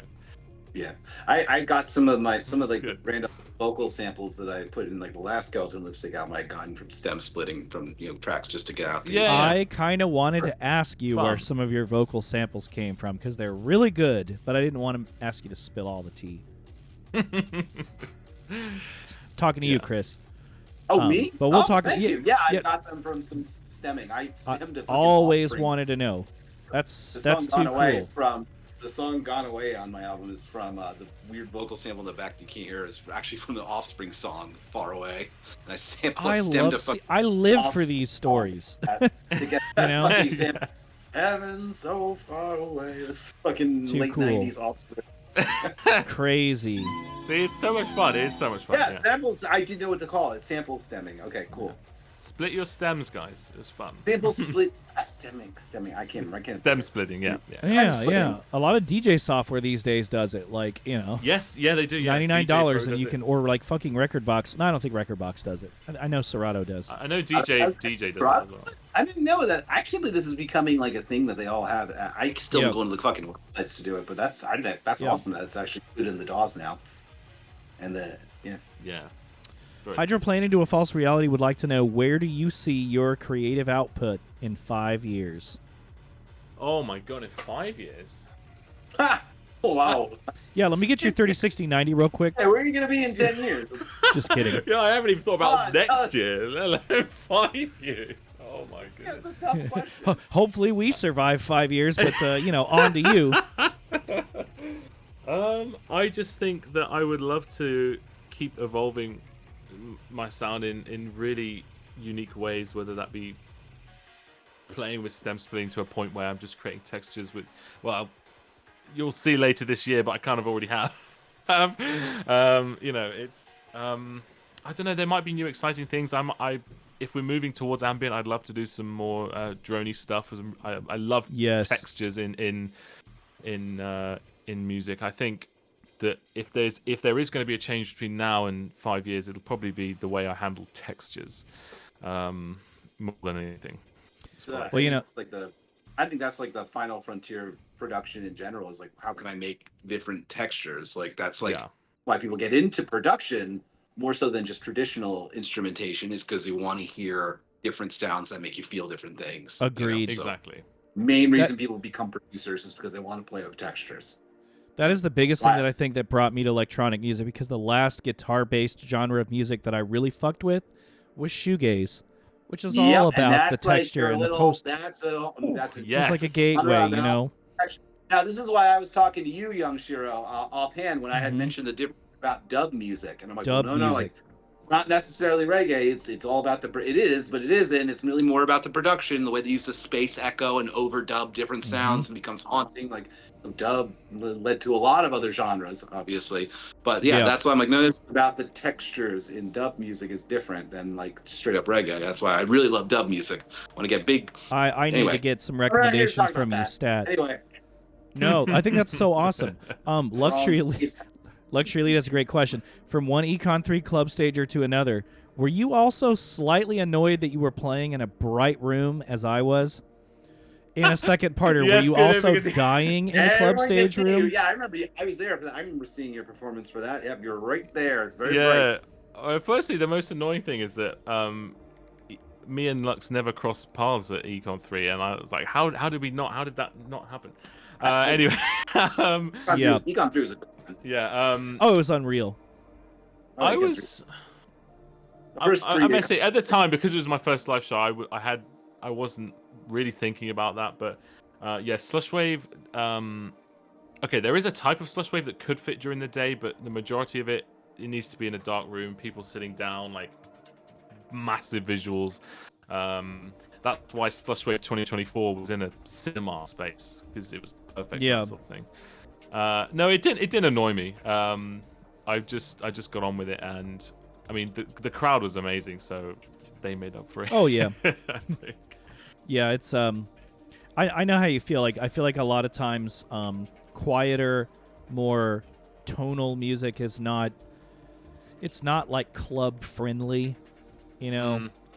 yeah, I got some of the random vocal samples that I put in like the last Skeleton Lipstick album I gotten from stem splitting from tracks just to get out. I kind of wanted to ask you where some of your vocal samples came from, because they're really good, but I didn't want to ask you to spill all the tea. Talking to you, Chris. Oh, me? But we'll Oh, talk. thank Yeah, you. Yeah, I yeah. got them from some stemming. I I stemmed a fucking always offspring. wanted to know. The That's song "Gone too Away" cool. is from the song "Gone Away" on my album is from the weird vocal sample in the back you can't hear is actually from the Offspring song "Far Away," and I stemmed a fucking I live for Offspring these song stories. to get You that know, fucking Yeah. sample. Heaven so far away. It's fucking too late cool. '90s Offspring. Crazy. See, it's so much fun. It is so much fun. Yeah, Yeah. samples. I didn't know what to call it. Sample stemming. Okay, cool. Split your stems, guys. It was fun. Sample splits. Stemming. I can't. Stem splitting. Yeah. Yeah, splitting. yeah. A lot of DJ software these days does it. Like, Yes. Yeah, they do. Yeah. $99 DJ Pro and does you it. can, or like fucking Record Box. No, I don't think Record Box does it. I know Serato does. I know DJ does it as well. I didn't know that. I can't believe this is becoming like a thing that they all have. I still Yep. go into the fucking websites to do it, but that's Yep. awesome. That it's actually good in the DAWs now. And Yeah. Hydroplaning to a False Reality would like to know, where do you see your creative output in 5 years? Oh my god! In 5 years. Ha! Oh, wow. Yeah, let me get your 30, 60, 90 real quick. Hey, where are you gonna be in 10 years? Just kidding. Yeah, I haven't even thought about God, next year, let alone 5 years. Oh my That's goodness. a tough question. Hopefully we survive 5 years, but on to you. I just think that I would love to keep evolving my sound in really unique ways, whether that be playing with stem splitting to a point where I'm just creating textures with, well, you'll see later this year, but I kind of already have. It's I don't know. There might be new exciting things. If we're moving towards ambient, I'd love to do some more droney stuff. I love Yes. textures in music. I think that if there is going to be a change between now and 5 years, it'll probably be the way I handle textures more than anything. So, Well, I think that's like the final frontier of production in general is like, how can I make different textures? Like that's like why people get into production more so than just traditional instrumentation is because you want to hear different sounds that make you feel different things. Agreed. So Exactly. main reason people become producers is because they want to play with textures. That is the biggest thing that I think that brought me to electronic music, because the last guitar-based genre of music that I really fucked with was shoegaze, which is all about the texture and the post. It's like a gateway, Now, this is why I was talking to you, young Shiro, offhand when I had mentioned the difference about dub music, and I'm like, Dub no, music. like not necessarily reggae. It's all about it is, but it isn't. It's really more about the production, the way they use the space echo and overdub different sounds and becomes haunting. Like dub led to a lot of other genres, obviously, but yeah, that's why I'm like, no, it's about the textures in dub music is different than like straight up reggae. That's why I really love dub music. Want to get big. I need to get some recommendations from you, Stat. Anyway. No, I think that's so awesome. Luxury Elite, that's a great question. From one Econ 3 club stager to another, were you also slightly annoyed that you were playing in a bright room as I was? In a second parter, Yes, were you also dying in a club stage room? Yeah, I remember. I was there for that. I remember seeing your performance for that. Yep, you're right there. It's very bright. Firstly, the most annoying thing is that me and Lux never crossed paths at Econ 3, and I was like, how did that not happen? Anyway, Econ 3 was it was unreal. I must say, at the time, because it was my first live show, I wasn't really thinking about that, but Slushwave. Okay, there is a type of Slushwave that could fit during the day, but the majority of it needs to be in a dark room, people sitting down, like massive visuals. That's why Slushwave 2024 was in a cinema space, because it was perfect. That sort of thing. No, it didn't annoy me. I just got on with it, and I mean the crowd was amazing, so they made up for it. Oh yeah. I think. Yeah, it's I know how you feel. Like I feel like a lot of times quieter, more tonal music is not, it's not like club friendly,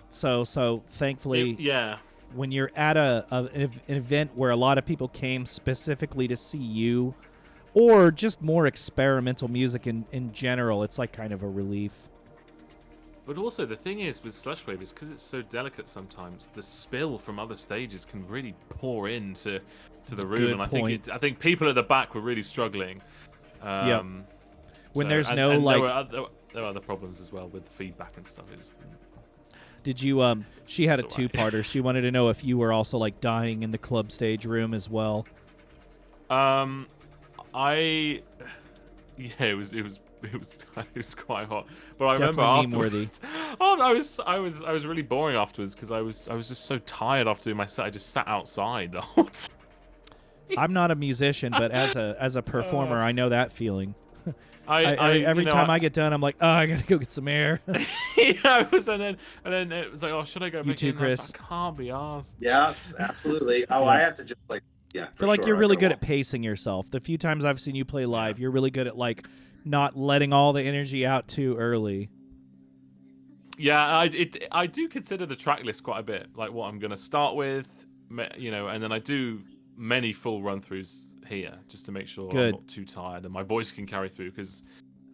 So thankfully, when you're at an event where a lot of people came specifically to see you, or just more experimental music in general, it's like kind of a relief. But also, the thing is with Slushwave is because it's so delicate sometimes, the spill from other stages can really pour into the room. Good and point. I think people at the back were really struggling. When So, there's and, no and like, there were other problems as well with feedback and stuff. It was, did you She had a It's all right. two-parter. She wanted to know if you were also like dying in the club stage room as well. I yeah, it was quite hot. But I remember Definitely meme-worthy. afterwards, I was really boring afterwards because I was just so tired after doing my set. I just sat outside the whole time. I'm not a musician, but as a performer, I know that feeling. Every You know, time I get done, I'm like, oh, I gotta go get some air. yeah, it was, and then it was like, oh, should I go back too, in? I was Chris? like, I can't be asked. Yeah, absolutely. Oh, Yeah. I have to just like, yeah. I feel like you're really good at pacing yourself. The few times I've seen you play live, you're really good at like not letting all the energy out too early. Yeah, I do consider the track list quite a bit, like what I'm gonna start with, you know, and then I do many full run throughs here just to make sure I'm Good. not too tired and my voice can carry through because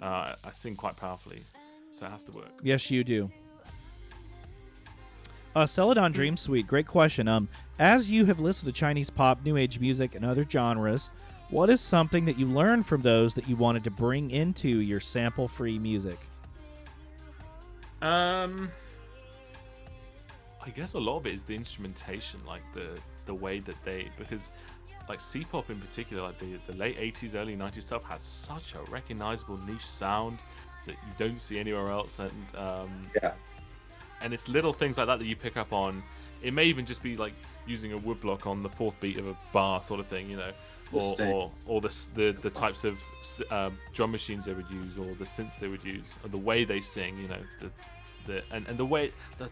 I sing quite powerfully, so it has to work. Yes, you do. Celadon Dream Suite, great question. As you have listened to Chinese pop, New Age music, and other genres, what is something that you learned from those that you wanted to bring into your sample-free music? I guess a lot of it is the instrumentation, like the way that because like C-pop in particular, like the late 80s, early 90s stuff has such a recognizable niche sound that you don't see anywhere else, and Yeah. and it's little things like that you pick up on. It may even just be like using a woodblock on the fourth beat of a bar sort of thing, you know, or the types of drum machines they would use, or the synths they would use, or the way they sing, you know, the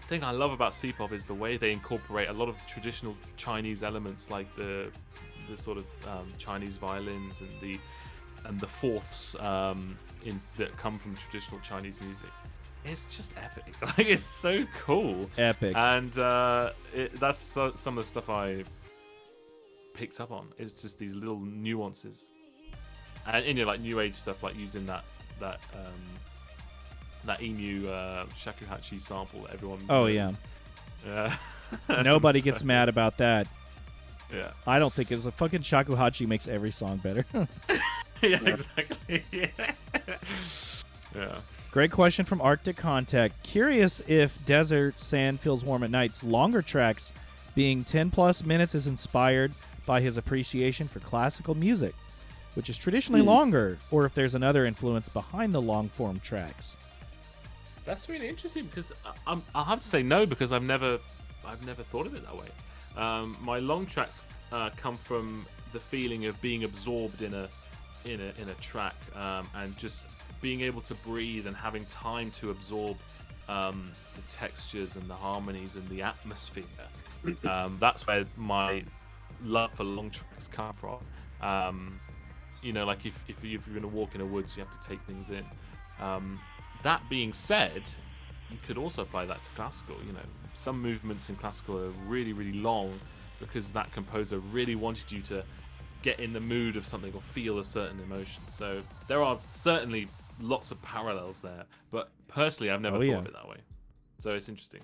thing I love about C-pop is the way they incorporate a lot of traditional Chinese elements, like the sort of Chinese violins and the fourths that come from traditional Chinese music. It's just epic. Like, it's so cool. Epic. And that's some of the stuff I picked up on. It's just these little nuances, and you know, like new age stuff, like using that emu shakuhachi sample that everyone knows. Yeah. Nobody gets mad about that. Yeah. I don't think it's a fucking shakuhachi makes every song better. Yeah, exactly. Yeah. Great question from Arctic Contact. Curious if Desert Sand Feels Warm at Night's longer tracks being 10 plus minutes is inspired by his appreciation for classical music, which is traditionally longer, or if there's another influence behind the long form tracks. That's really interesting because I'll have to say no, because I've never thought of it that way. My long tracks come from the feeling of being absorbed in a track, and just being able to breathe and having time to absorb the textures and the harmonies and the atmosphere. That's where my love for long tracks come from. You know, like if you're going to walk in the woods, you have to take things in. That being said, you could also apply that to classical. You know, some movements in classical are really, really long because that composer really wanted you to get in the mood of something or feel a certain emotion. So there are certainly lots of parallels there, but personally I've never thought of it that way. So it's interesting.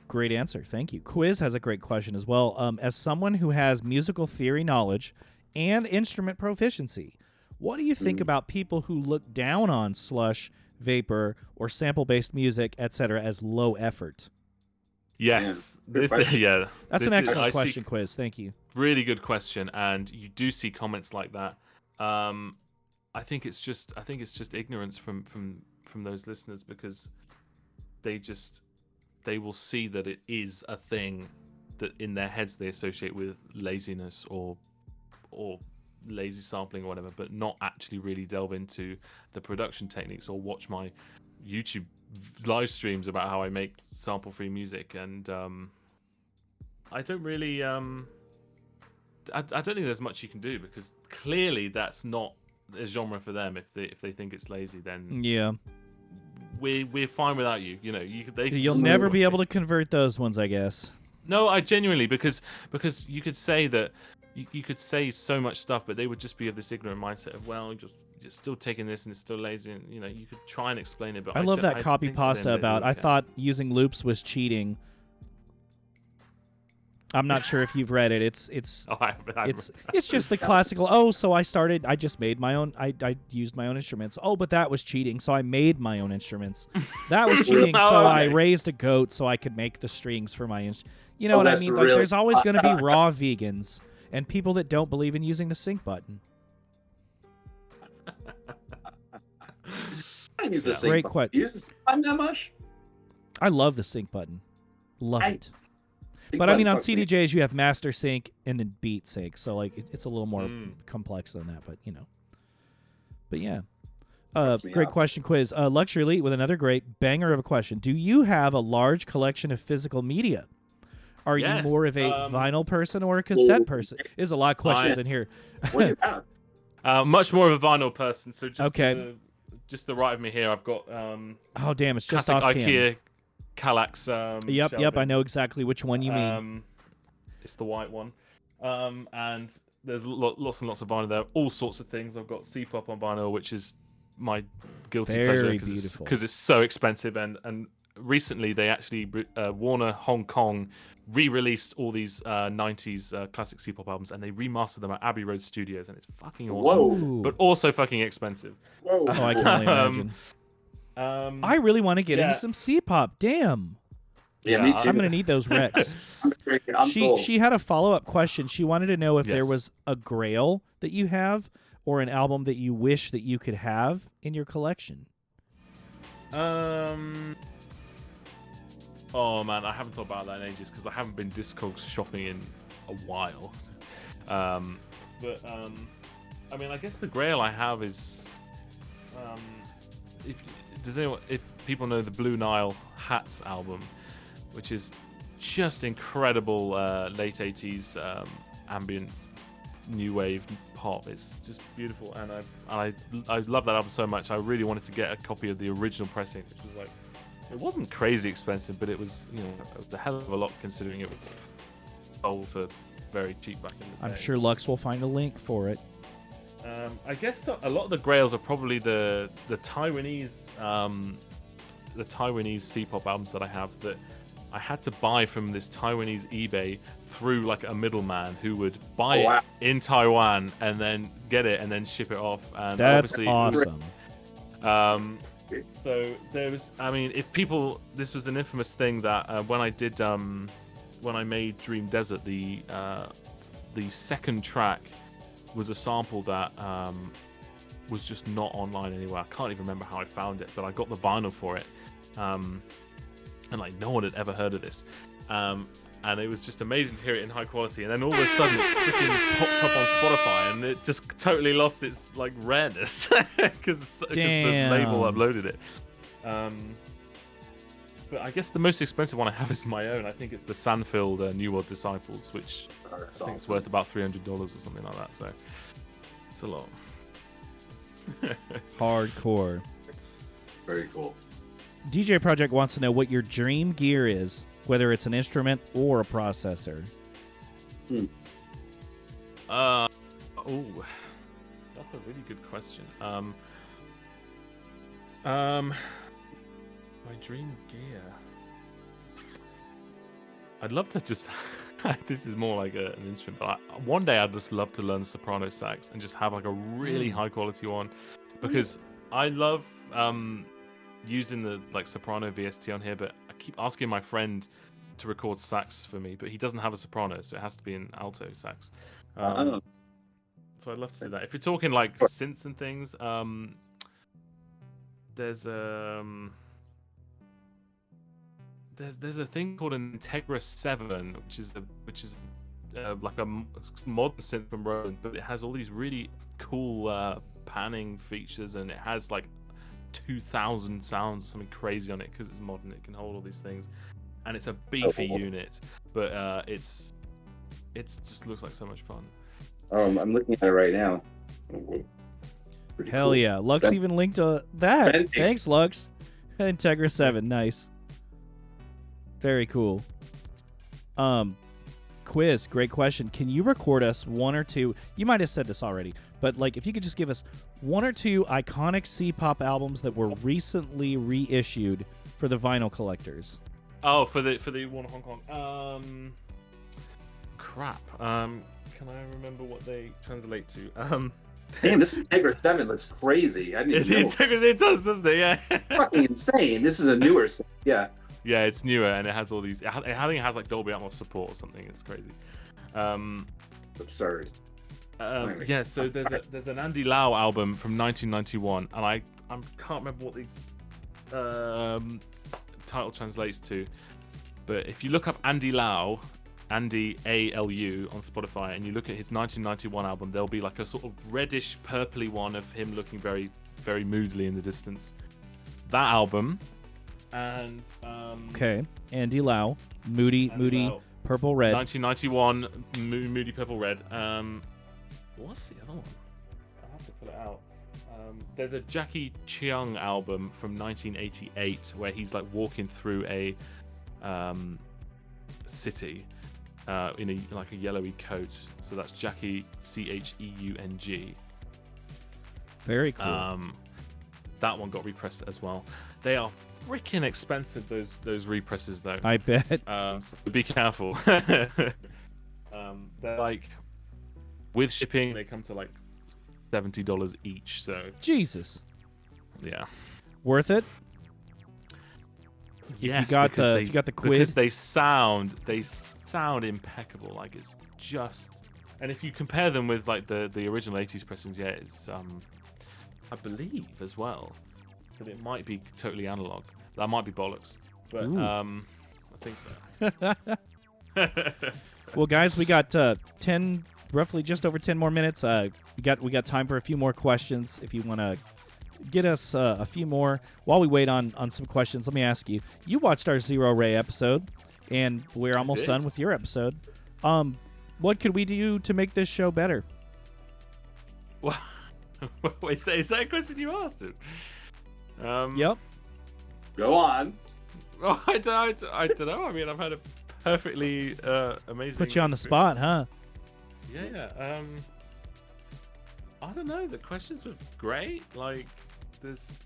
Great answer. Thank you. Quiz has a great question as well. As someone who has musical theory knowledge and instrument proficiency, what do you think about people who look down on slush, vapor, or sample-based music, etc., as low effort? Yes, That's an excellent question, Quiz. Thank you. Really good question, and you do see comments like that. I think it's just ignorance from those listeners, because they will see that it is a thing that in their heads they associate with laziness or lazy sampling or whatever, but not actually really delve into the production techniques or watch my YouTube live streams about how I make sample-free music. And I don't really I don't think there's much you can do, because clearly that's not a genre for them. If they think it's lazy, then yeah, we're fine without you. You know, you'll never be able to convert those ones, I guess. No, I genuinely, because you could say that you could say so much stuff, but they would just be of this ignorant mindset of, well, you're still taking this and it's still lazy. And, you know, you could try and explain it, but I love that copy pasta about I thought using loops was cheating. I'm not sure if you've read it. It's Oh, it's just the classical. Oh, so I just made my own. I used my own instruments. Oh, but that was cheating. So I made my own instruments. That was cheating. Oh, So okay. I raised a goat so I could make the strings for my instrument. You know Oh, what I that's mean? Like, really there's always going to be raw vegans and people that don't believe in using the sync button. I use the sync Great button. question. You use the sync button that much? I love the sync button. Love it. Sync But I button mean, on fucks me. CDJs, you have master sync and then beat sync. So, like, it's a little more complex than that, but, you know. But, yeah. Fucks me Great up. question quiz. Luxury Elite with another great banger of a question. Do you have a large collection of physical media? Are Yes, you more of a vinyl person or a cassette person? There's a lot of questions in here. What do you have? Much more of a vinyl person. So just Okay. just the right of me here, I've got Oh, damn, it's just classic off cam. IKEA Kallax. Yep, I shelving. know exactly which one you mean. It's the white one. And there's lots and lots of vinyl there. All sorts of things. I've got C-pop on vinyl, which is my guilty pleasure Very because beautiful. it's so expensive. And recently they actually Warner Hong Kong re-released all these 90s classic C-pop albums, and they remastered them at Abbey Road Studios, and it's fucking awesome. Whoa. Ooh. But also fucking expensive. Whoa. Oh, I can only imagine. I really want to get into some C-pop. Damn. Yeah, me too. I'm gonna need those Rex. I'm sold. She had a follow-up question. She wanted to know if there Yes. was a grail that you have or an album that you wish that you could have in your collection. Oh man, I haven't thought about that in ages because I haven't been Discogs shopping in a while. I mean, I guess the grail I have is, if people know the Blue Nile Hats album, which is just incredible late 80s ambient new wave pop. It's just beautiful, and I love that album so much. I really wanted to get a copy of the original pressing, which was like, it wasn't crazy expensive, but it was, you know, it was a hell of a lot considering it was sold for very cheap back in the day. I'm sure Lux will find a link for it. I guess a lot of the grails are probably the Taiwanese C-pop albums that I have that I had to buy from this Taiwanese eBay through like a middleman who would buy it in Taiwan and then get it and then ship it off. And That's obviously, awesome. So there was, I mean, this was an infamous thing that when I did, when I made Dream Desert, the second track was a sample that was just not online anywhere. I can't even remember how I found it, but I got the vinyl for it. And like no one had ever heard of this. And it was just amazing to hear it in high quality. And then all of a sudden it freaking popped up on Spotify and it just totally lost its like rareness because the label uploaded it. But I guess the most expensive one I have is my own. I think it's the Sanfield New World Disciples, which I think it's worth about $300 or something like that. So it's a lot. Hardcore. Very cool. DJ Project wants to know what your dream gear is, whether it's an instrument or a processor. Oh, that's a really good question. My dream gear. I'd love to just. This is more like an instrument, but one day I'd just love to learn soprano sax and just have like a really high quality one, because I love using the like soprano VST on here, but I keep asking my friend to record sax for me, but he doesn't have a soprano, so it has to be an alto sax. So I'd love to do that. If you're talking like synths and things, there's a thing called an Integra 7, which is like a modern synth from Roland, but it has all these really cool panning features, and it has like 2,000 sounds or something crazy on it because it's modern. It can hold all these things, and it's a beefy unit, but it's just looks like so much fun. I'm looking at it right now. Pretty Hell cool. yeah. Lux even linked to that. Thanks, Lux. Integra 7, nice. Very cool. Quiz, great question. Can you record us one or two? You might have said this already, but like if you could just give us one or two iconic C-pop albums that were recently reissued for the vinyl collectors. Oh, for the one in Hong Kong. crap. Can I remember what they translate to? Damn, this Integra 7 looks crazy. I didn't even know. It does, doesn't it? Yeah. Fucking insane. This is a newer set. Yeah. Yeah, it's newer and it has all these. I think it has like Dolby Atmos support or something. It's crazy. Absurd. Yeah, so there's an Andy Lau album from 1991, and I can't remember what the title translates to, but if you look up Andy Lau, Andy ALU on Spotify, and you look at his 1991 album, there'll be like a sort of reddish purpley one of him looking very, very moodily in the distance. That album, and Okay, Andy Lau, Moody, Lau. Purple Red. 1991, Moody Purple Red. What's the other one? I'll have to pull it out. There's a Jackie Cheung album from 1988 where he's like walking through a city in a yellowy coat. So that's Jackie Cheung. Very cool. That one got repressed as well. They are freaking expensive, those represses though. I bet. So be careful. They're like, with shipping, they come to like $70 each. So Jesus. yeah, Worth it? yes, if you got the quiz. because they sound impeccable. Like it's just, and if you compare them with like the original 80s pressings, yeah, it's I believe as well that it might be totally analog. That might be bollocks, but Ooh. I think so. Well, guys, we got roughly just over 10 more minutes. We got time for a few more questions. If you want to get us a few more while we wait on some questions, let me ask you. You watched our Zero Ray episode, and we're almost done with your episode. What could we do to make this show better? What? Wait, is that a question you asked him? Yep. Go on. Oh, I don't know. I mean, I've had a perfectly amazing. Put you on the experience. spot, huh? Yeah. I don't know. The questions were great. Like, there's.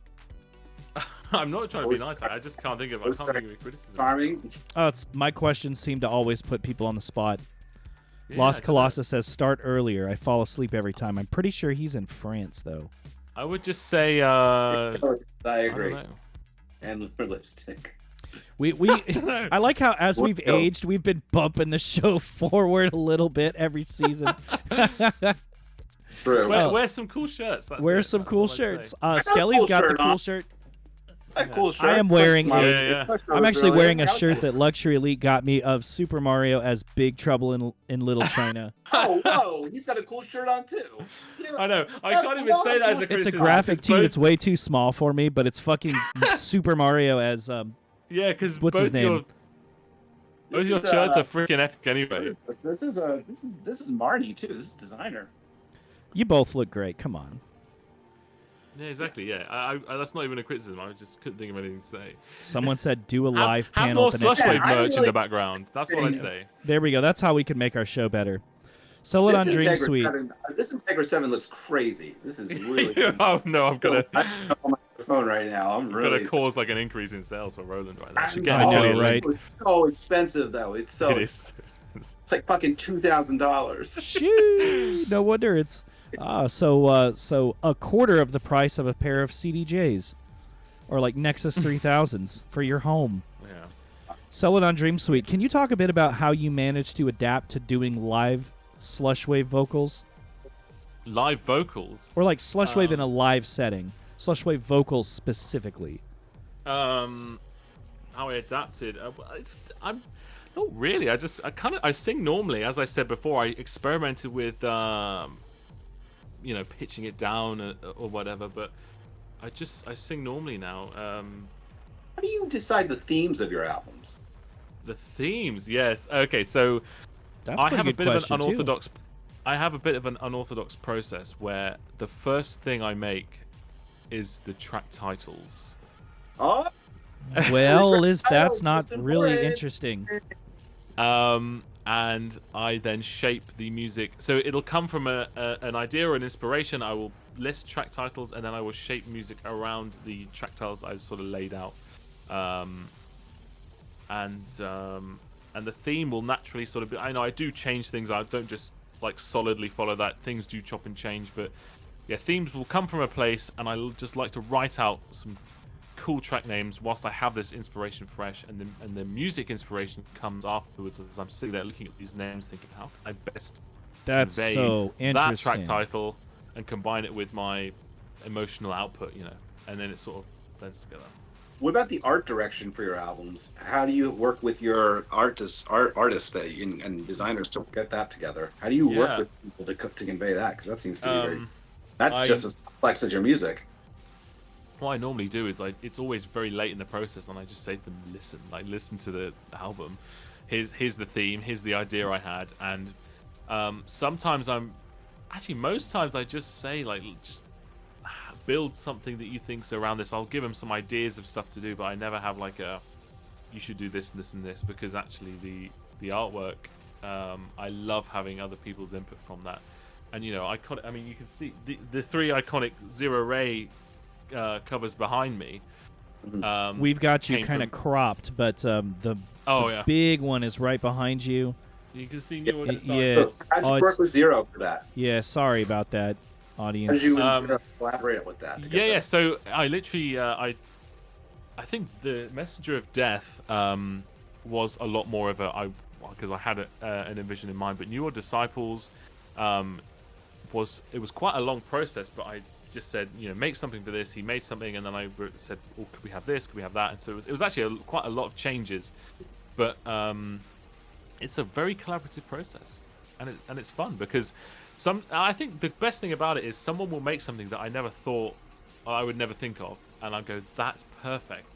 I'm not trying to be nice. I just can't think of. I can't think of a criticism. Farming. Oh, it's my questions seem to always put people on the spot. Yeah, Lost I don't Colossus says start earlier. I fall asleep every time. I'm pretty sure he's in France though. know. I would just say. I I agree. don't know. And lipstick. We I like how as we've aged, we've been bumping the show forward a little bit every season. True. Wear some cool shirts. Wear some cool shirts. Skelly's got the cool shirt. Cool shirt. I am wearing Yeah. I'm actually wearing a shirt that Luxury Elite got me of Super Mario as Big Trouble in Little China. Oh, whoa! He's got a cool shirt on too. I know. I can't even say that as a It's criticism. a graphic because tee both- that's way too small for me, but it's fucking Super Mario as Yeah, because what's both his name? Both your shirts are freaking epic anyway. This is Marty too. This is designer. You both look great. Come on. Yeah, exactly. Yeah, I that's not even a criticism. I just couldn't think of anything to say. Someone said do a live have panel. more at the next Slushwave Yeah, I merch in really- the background. That's what I'd say. There we go. That's how we can make our show better. Sell it on This Dream Integra Suite. 7 This Integra 7 looks crazy. This is really good. Oh no, I'm gonna on my phone right now. I'm really. gonna cause like an increase in sales for Roland right now. Should I get I know, affiliate right? link. It's so expensive though. It's so. It is so expensive. It's like fucking $2,000. Shoo! No wonder it's so a quarter of the price of a pair of CDJs, or like Nexus 3000s for your home. Yeah. Sell it on Dream Suite. Can you talk a bit about how you managed to adapt to doing live Slushwave vocals, Live vocals. or like Slushwave in a live setting? Slushwave vocals specifically. How I adapted. I'm not really. I sing normally, as I said before. I experimented with pitching it down or whatever, but I sing normally now. How do you decide the themes of your albums? The themes, yes. Okay, so That's a I pretty have a good bit of an question, too. unorthodox. I have a bit of an unorthodox process where the first thing I make is the track titles. Oh, Well, that's titles, not just really important. interesting. And I then shape the music. So it'll come from an idea or an inspiration. I will list track titles, and then I will shape music around the track titles I've sort of laid out. and the theme will naturally sort of be. I know I do change things. I don't just like solidly follow that. Things do chop and change, but yeah, themes will come from a place, and I just like to write out some cool track names whilst I have this inspiration fresh, and the music inspiration comes afterwards as I'm sitting there looking at these names, thinking how can I best That's convey so that interesting. track title and combine it with my emotional output, and then it sort of blends together. What about the art direction for your albums? How do you work with your artists and designers to get that together? How do you work with people to convey that? Because that seems to be that's just as complex as your music. What I normally do is it's always very late in the process, and I just say to them, listen to the album. Here's the theme. Here's the idea I had, and sometimes most times I just say just build something that you think's around this. I'll give them some ideas of stuff to do, but I never have you should do this and this and this, because actually the artwork, I love having other people's input from that. And you can see the 3 iconic Zero Ray covers behind me. We've got you kind of cropped, but the big one is right behind you. You can see New Order. Yeah. How'd you work with Zero for that? Yeah, sorry about that, audience. How did you sort of collaborate with that? Yeah. So I literally, I think the Messenger of Death was a lot more of because I had an envision in mind, but New Order Disciples was quite a long process, but I just said, make something for this. He made something, and then I said, oh, could we have this? Could we have that? And so it was actually quite a lot of changes, but it's a very collaborative process, and it's fun because I think the best thing about it is someone will make something that I never thought, I would never think of, and I'll go, that's perfect,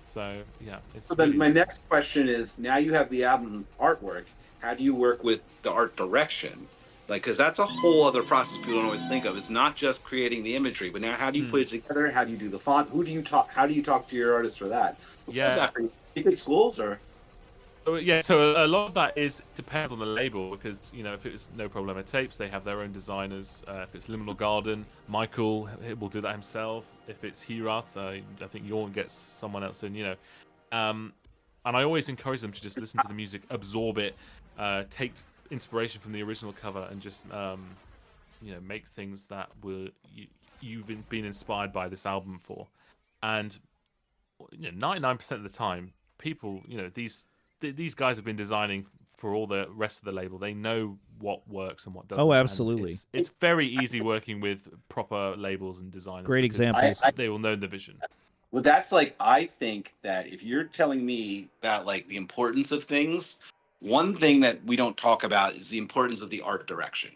So yeah, it's. So then my next question is: now you have the album artwork. How do you work with the art direction? Because that's a whole other process people don't always think of. It's not just creating the imagery, but now how do you put it together? How do you do the font? Who do you talk? How do you talk to your artists for that? Yeah, secret schools or. So a lot of that depends on the label, because if it's No Problema Tapes, they have their own designers. If it's Liminal Garden, Michael will do that himself. If it's Herath, I think Jorn gets someone else in. And I always encourage them to just listen to the music, absorb it, take inspiration from the original cover, and just make things that you've been inspired by this album for. And 99% of the time, people, these guys have been designing for all the rest of the label. They know what works and what doesn't. Oh, absolutely. It's very easy working with proper labels and designers. Great examples. They will know the vision. Well, that's I think that if you're telling me that the importance of things, one thing that we don't talk about is the importance of the art direction.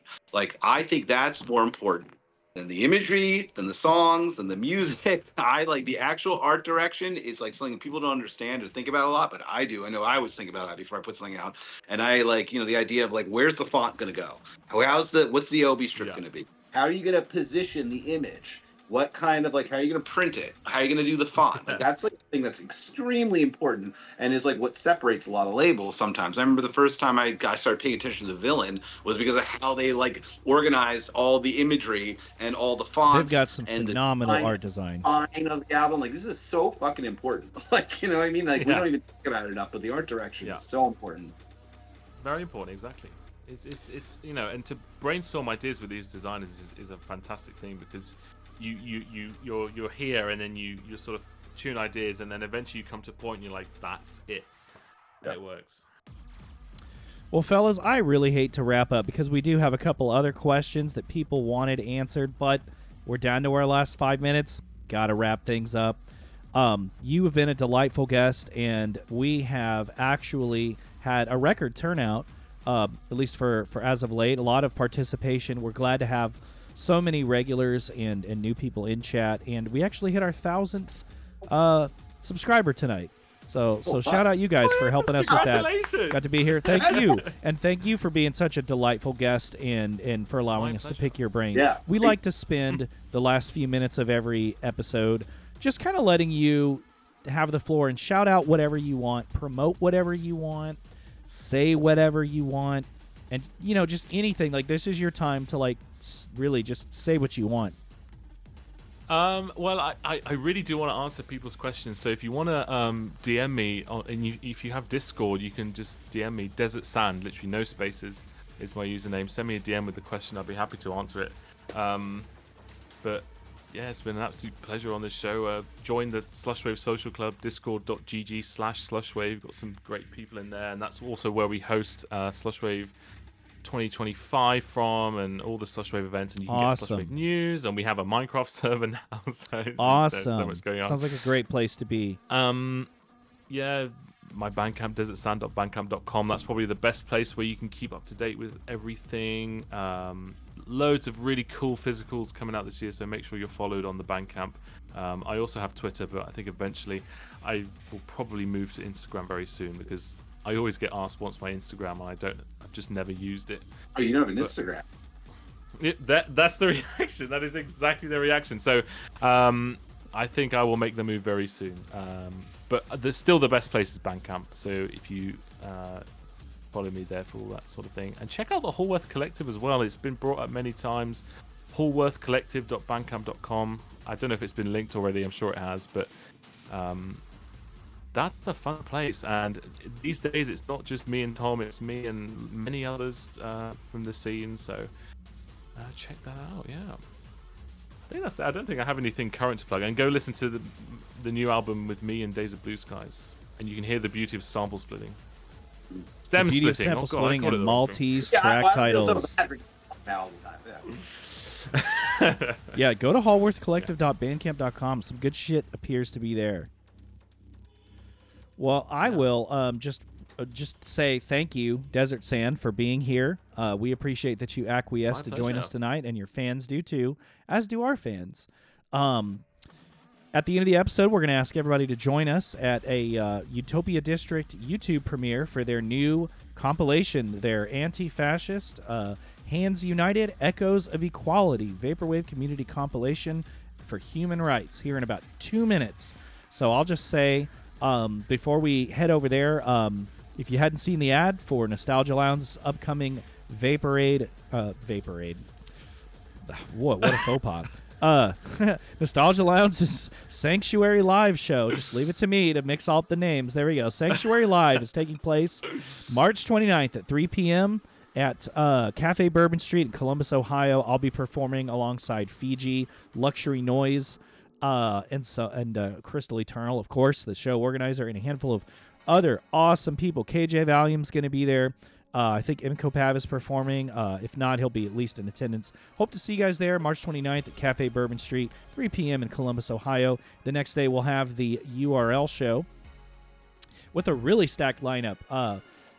I think that's more important than the imagery, than the songs, than the music. I the actual art direction is something people don't understand or think about a lot, but I do. I know I always think about that before I put something out. And I the idea of where's the font going to go? What's the OB strip going to be? How are you going to position the image? What kind of how are you going to print it? How are you going to do the font? That's the thing that's extremely important and is what separates a lot of labels sometimes. I remember the first time I started paying attention to Villain was because of how they organize all the imagery and all the fonts. They've got some phenomenal art design. Of the album, this is so fucking important. You know what I mean? We don't even think about it enough, but the art direction is so important. Very important, exactly. It's and to brainstorm ideas with these designers is a fantastic thing, because you're here, and then you sort of tune ideas, and then eventually you come to a point and you're like, that's it. And it works. Well, fellas, I really hate to wrap up because we do have a couple other questions that people wanted answered, but we're down to our last 5 minutes. Got to wrap things up. You have been a delightful guest, and we have actually had a record turnout, at least for as of late. A lot of participation. We're glad to have so many regulars and new people in chat, and we actually hit our 1,000th subscriber tonight. So shout out you guys for helping us with that. Got to be here. Thank you. And thank you for being such a delightful guest and for allowing us to pick your brain. Yeah. We like to spend the last few minutes of every episode just kind of letting you have the floor and shout out whatever you want, promote whatever you want, say whatever you want, and just anything. This is your time to really just say what you want. Well, I really do want to answer people's questions. So if you want to DM me, if you have Discord, you can just DM me. Desert Sand, literally no spaces, is my username. Send me a DM with the question. I'll be happy to answer it. But yeah, it's been an absolute pleasure on this show. Join the Slushwave Social Club, discord.gg/Slushwave. Got some great people in there, and that's also where we host Slushwave 2025 from, and all the Slushwave events, and you can get Slushwave news, and we have a Minecraft server now. So awesome. So much going on. Sounds like a great place to be. Yeah, my Bandcamp, desertsand.bandcamp.com. That's probably the best place where you can keep up to date with everything. Loads of really cool physicals coming out this year, so make sure you're followed on the Bandcamp. I also have Twitter, but I think eventually I will probably move to Instagram very soon, because I always get asked what's my Instagram, and I've just never used it. Oh, you don't have an Instagram? That's the reaction. That is exactly the reaction. So I think I will make the move very soon. But there's still the best place is Bandcamp. So if you follow me there for all that sort of thing. And check out the Hallworth Collective as well. It's been brought up many times. hallworthcollective.bandcamp.com. I don't know if it's been linked already. I'm sure it has. But that's a fun place, and these days it's not just me and Tom, it's me and many others from the scene, so check that out. Yeah, I think that's it. I don't think I have anything current to plug, and go listen to the new album with me and Days of Blue Skies, and you can hear the beauty of sample splitting, splitting, sample splitting, and Maltese track titles. Yeah, go to hallworthcollective.bandcamp.com. Some good shit appears to be there. Well, I will just say thank you, Desert Sand, for being here. We appreciate that you acquiesced to join us tonight, and your fans do too, as do our fans. At the end of the episode, we're going to ask everybody to join us at a Utopia District YouTube premiere for their new compilation, their anti-fascist, Hands United, Echoes of Equality, Vaporwave Community Compilation for Human Rights, here in about 2 minutes. So I'll just say... before we head over there, if you hadn't seen the ad for Nostalgia Lounge's upcoming Vaporade, what a faux pas. Nostalgia Lounge's Sanctuary Live show. Just leave it to me to mix all the names. There we go. Sanctuary Live is taking place March 29th at 3 p.m. at Cafe Bourbon Street in Columbus, Ohio. I'll be performing alongside Fiji, Luxury Noise, and Crystal Eternal, of course, the show organizer, and a handful of other awesome people. KJ Valium's going to be there. I think Imco Pav is performing. If not, he'll be at least in attendance. Hope to see you guys there March 29th at Cafe Bourbon Street, 3 p.m. in Columbus, Ohio. The next day, we'll have the URL show with a really stacked lineup.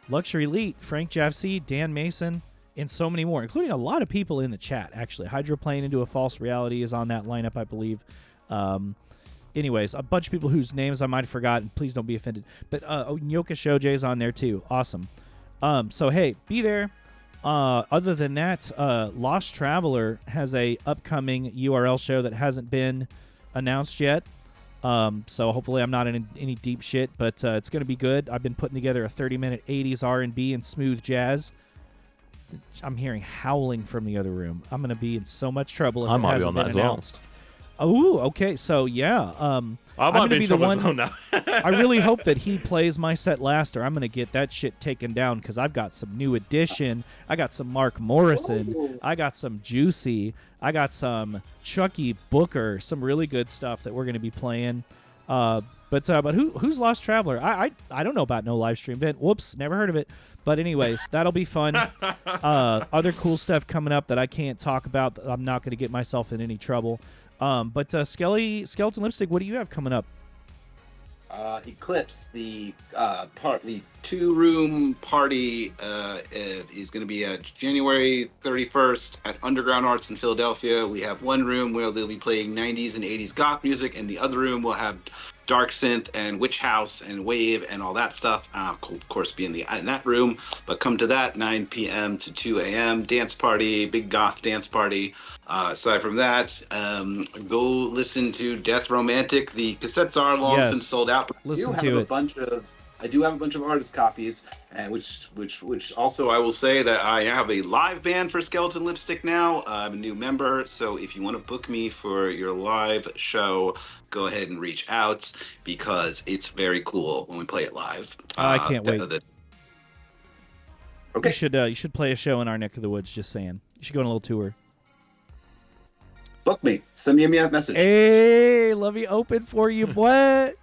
Luxury Elite, Frank Javsi, Dan Mason, and so many more, including a lot of people in the chat, actually. Hydroplane Into a False Reality is on that lineup, I believe. Anyways, a bunch of people whose names I might have forgotten. Please don't be offended. But Nyoka Shojay's on there too. Awesome. So hey, be there. Other than that, Lost Traveler has a upcoming URL show that hasn't been announced yet. So hopefully I'm not in any deep shit, but it's going to be good. I've been putting together a 30-minute 80s R&B and smooth jazz. I'm hearing howling from the other room. I'm going to be in so much trouble if it hasn't been announced. Oh, okay. So yeah, I'm going to be the one. Now. I really hope that he plays my set last, or I'm going to get that shit taken down, because I've got some New Edition. I got some Mark Morrison. Ooh. I got some Juicy. I got some Chucky Booker. Some really good stuff that we're going to be playing. But who's Lost Traveler? I don't know about No Livestream Event. Whoops, never heard of it. But anyways, that'll be fun. Other cool stuff coming up that I can't talk about. I'm not going to get myself in any trouble. But Skeleton Lipstick, what do you have coming up? Eclipse, the 2-room party is going to be January 31st at Underground Arts in Philadelphia. We have one room where they'll be playing 90s and 80s goth music, and the other room will have dark synth and witch house and wave and all that stuff. Of course, be in that room, but come to that 9 p.m. to 2 a.m. dance party, big goth dance party. Aside from that, go listen to Death Romantic. The cassettes are long since sold out. Listen to it. A bunch of I do have a bunch of artist copies, and which also I will say that I have a live band for Skeleton Lipstick now. I'm a new member, so if you want to book me for your live show, go ahead and reach out because it's very cool when we play it live. I can't wait. Okay. You should play a show in our neck of the woods. Just saying, you should go on a little tour. Book me. Send me a message. Hey, let me open for you, what?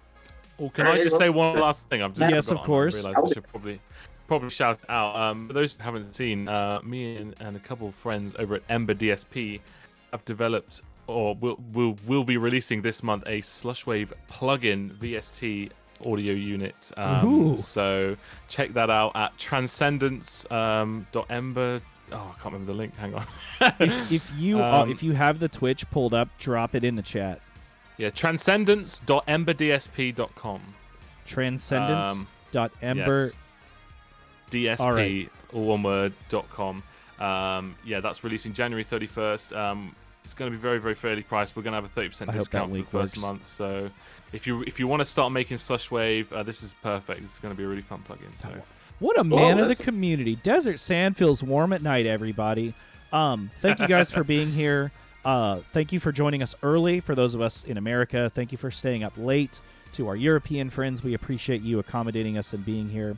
Oh, can I just say one last thing? I've just Yes, of course. I realized I should probably shout it out. For those who haven't seen, me and a couple of friends over at Ember DSP have developed, or will be releasing this month, a Slushwave plugin VST audio unit. So check that out at transcendence.ember. Oh, I can't remember the link. Hang on. if you have the Twitch pulled up, drop it in the chat. Yeah, transcendence.emberdsp.com. Transcendence.ember. Yes. DSP, all right. All one word, .com. Yeah, that's releasing January 31st. It's going to be very, very fairly priced. We're going to have a 30% discount for the first month. So if you want to start making Slushwave, this is perfect. It's going to be a really fun plugin. So. What a man of the community. Desert Sand feels warm at night, everybody. Thank you guys for being here. Thank you for joining us early. For those of us in America, thank you for staying up late. To our European friends, we appreciate you accommodating us and being here.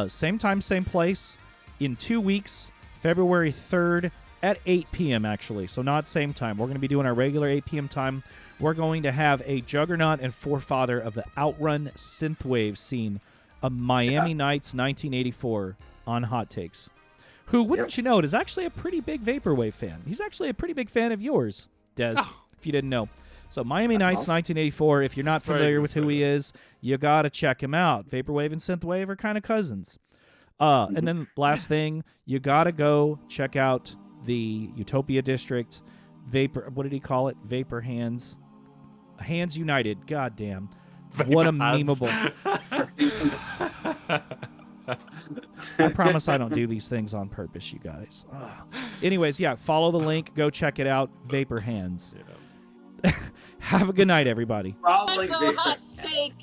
Same time, same place. In 2 weeks, February 3rd at 8 p.m. actually. So not same time. We're going to be doing our regular 8 p.m. time. We're going to have a juggernaut and forefather of the outrun synthwave scene of Miami Nights 1984 on Hot Takes. Who, wouldn't you know, is actually a pretty big Vaporwave fan. He's actually a pretty big fan of yours, Des, if you didn't know. So Miami Nights 1984, if you're not familiar with who he is, you got to check him out. Vaporwave and Synthwave are kind of cousins. And then last thing, you got to go check out the Utopia District Vapor, what did he call it? Vapor Hands. Hands United. Goddamn. What a memeable. I promise I don't do these things on purpose, you guys. Anyways, yeah, follow the link. Go check it out. Vapor Hands. Yeah. Have a good night, everybody. That's a hot take.